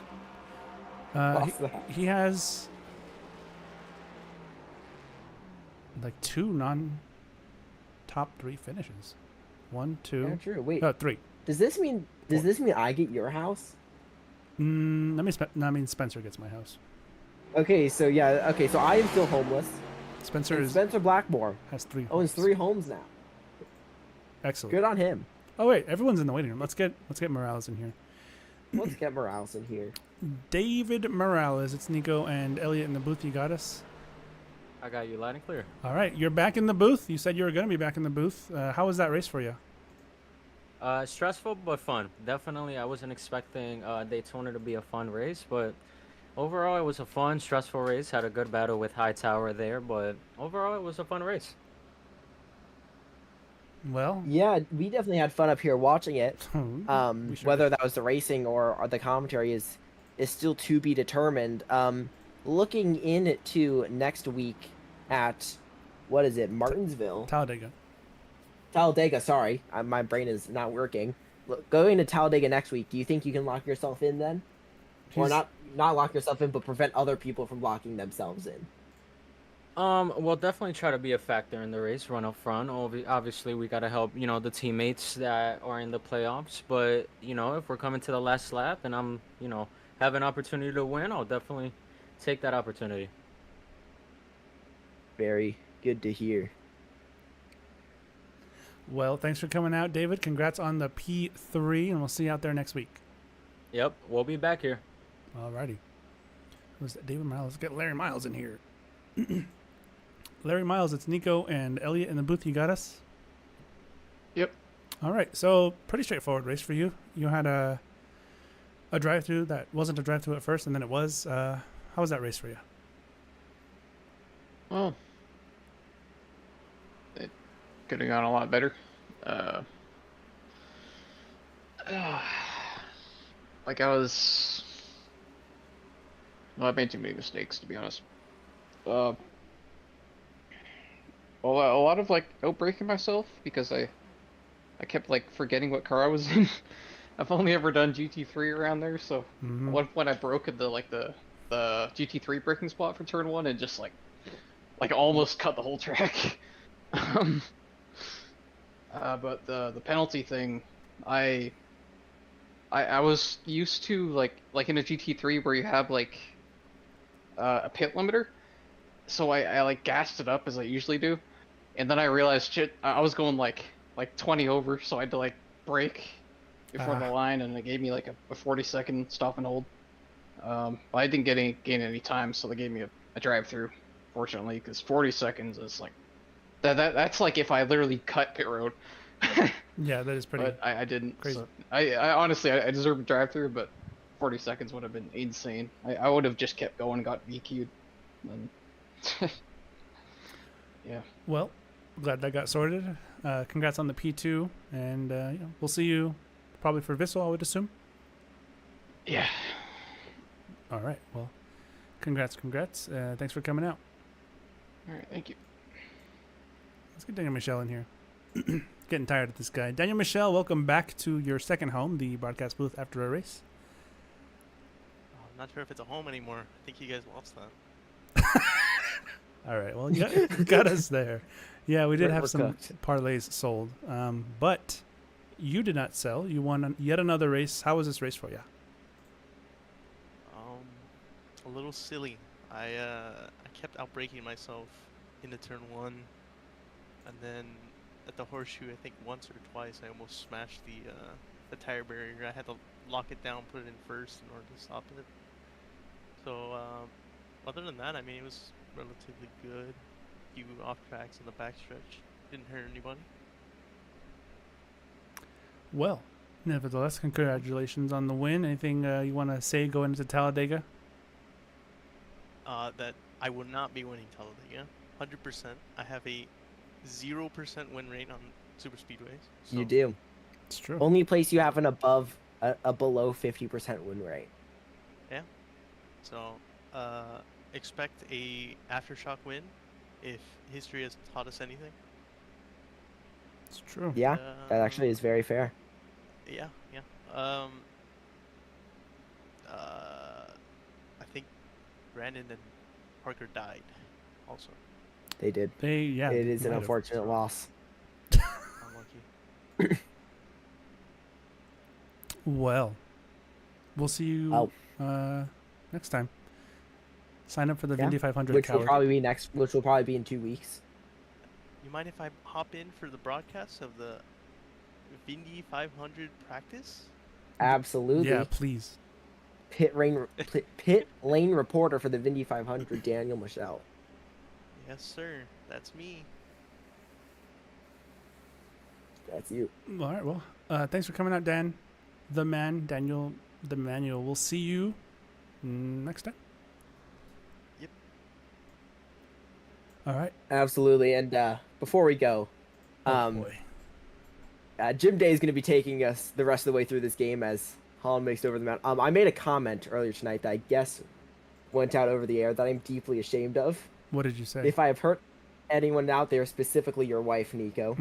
Lost the house. He has like 2 non-top 3 finishes. 1, 2, Yeah, true. Wait, 3. does this mean I get your house? I mean Spencer gets my house. Okay, so yeah, okay, so I am still homeless. Spencer And Spencer Blackmore has 3. owns homes. 3 homes now. Excellent. Good on him. Oh wait, everyone's in the waiting room. Let's get Morales in here. Let's get Morales in here. David Morales. It's Nico and Elliot in the booth. You got us. I got you loud and clear. All right, you're back in the booth. You said you were going to be back in the booth. How was that race for you? Stressful but fun. Definitely, I wasn't expecting Daytona to be a fun race, but overall it was a fun, stressful race. Had a good battle with Hightower there, but overall it was a fun race. Well, Yeah, we definitely had fun up here watching it. we sure Whether did. that was the racing or the commentary is still to be determined. Looking into next week at what is it, Martinsville, Talladega. Talladega. Sorry, my brain is not working. Going to Talladega next week. Do you think you can lock yourself in then, or He's- not lock yourself in, but prevent other people from locking themselves in? We'll definitely try to be a factor in the race, run up front. Obviously, we gotta help, the teammates that are in the playoffs. But if we're coming to the last lap and I'm, have an opportunity to win, I'll definitely take that opportunity. Very good to hear. Well, thanks for coming out, David. Congrats on the P3, and we'll see you out there next week. Yep, we'll be back here. Alrighty. Who's that? David Miles. Let's get Larry Miles in here. Larry Miles, it's Nico and Elliot in the booth. You got us? Yep. All right. So pretty straightforward race for you. You had a drive-through that wasn't a drive-through at first, and then it was. How was that race for you? Well, it could have gone a lot better. Like I made too many mistakes, to be honest. Well, a lot of outbraking myself because I kept forgetting what car I was in. I've only ever done GT3 around there, so Mhm. at one point I broke the the GT3 braking spot for turn 1 and just like almost cut the whole track. um, but the penalty thing, I was used to like in a GT3 where you have like a pit limiter, so I like gassed it up as I usually do, and then I realized shit, I was going like 20 over, so I had to like brake before the line, and it gave me like a 40-second stop and hold. But I didn't gain any time, so they gave me a drive through, fortunately, because 40 seconds is like that's like if I literally cut pit road. Yeah, that is pretty. But I didn't. crazy. So I honestly I deserve a drive through, but 40 seconds would have been insane. I would have just kept going, got VQ'd. And yeah. Well, glad that got sorted. Congrats on the P2, and we'll see you probably for Vissel, I would assume. Yeah. All right. Well, congrats. Thanks for coming out. All right. Thank you. Let's get Daniel Michelle in here. Getting tired of this guy. Daniel Michelle, welcome back to your second home, the broadcast booth after a race. I'm not sure if it's a home anymore. I think you guys lost that. All right. Well, you got us there. Yeah, we did We're have some cooked. parlays sold, but you did not sell. You won yet another race. How was this race for you? A little silly. I kept outbraking myself into turn 1, and then at the horseshoe, I think once or twice, I almost smashed the tire barrier. I had to lock it down, put it in first in order to stop it. So other than that, I mean, it was relatively good. Few off tracks in the backstretch. Didn't hurt anybody. Well, nevertheless, congratulations on the win. Anything you want to say going into Talladega? That I will not be winning Talladega. 100%. I have a 0% win rate on super speedways. So You do. It's true. Only place you have an above a below 50% win rate. So expect a aftershock win if history has taught us anything. It's true. Yeah, that actually is very fair. Yeah. I think Brandon and Parker died also. They did. Yeah. It is an might have. unfortunate loss. Unlucky. Well, we'll see you next time. Sign up for the Yeah, Vindy 500. Which will Coward. probably be in 2 weeks. You mind if I hop in for the broadcast of the Vindy 500 practice? Absolutely. Yeah, please. Pit lane reporter for the Vindy 500, Daniel Michelle. Yes, sir. That's me. That's you. All right. Well, thanks for coming out, Dan. The man, Daniel, the manual. We'll see you next time. Yep. All right. Absolutely. And before we go, Oh boy. Jim Day is going to be taking us the rest of the way through this game as Holland makes it over the mountain. I made a comment earlier tonight that I guess went out over the air that I'm deeply ashamed of. What did you say? If I have hurt anyone out there, specifically your wife, Nico,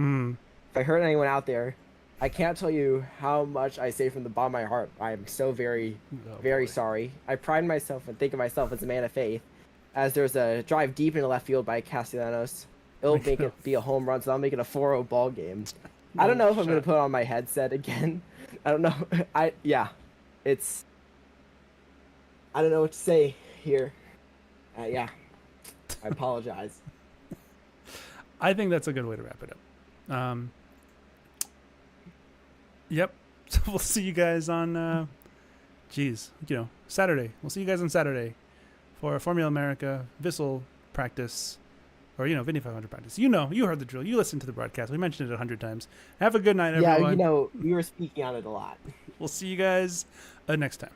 if I hurt anyone out there, I can't tell you how much I say from the bottom of my heart. I am so very sorry. I pride myself and think of myself as a man of faith. As there's a drive deep into left field by Castellanos. It'll make it be a home run, so I'll make it a 4-0 ball game. I don't know if I'm going to put on my headset again. I don't know. I don't know what to say here. Yeah. I apologize. I think that's a good way to wrap it up. Yep. So we'll see you guys on, Saturday. We'll see you guys on Saturday for Formula America, Vissel practice, or, Vindy 500 practice. You heard the drill. You listened to the broadcast. We mentioned it 100 times. Have a good night, everyone. Yeah, we were speaking on it a lot. We'll see you guys next time.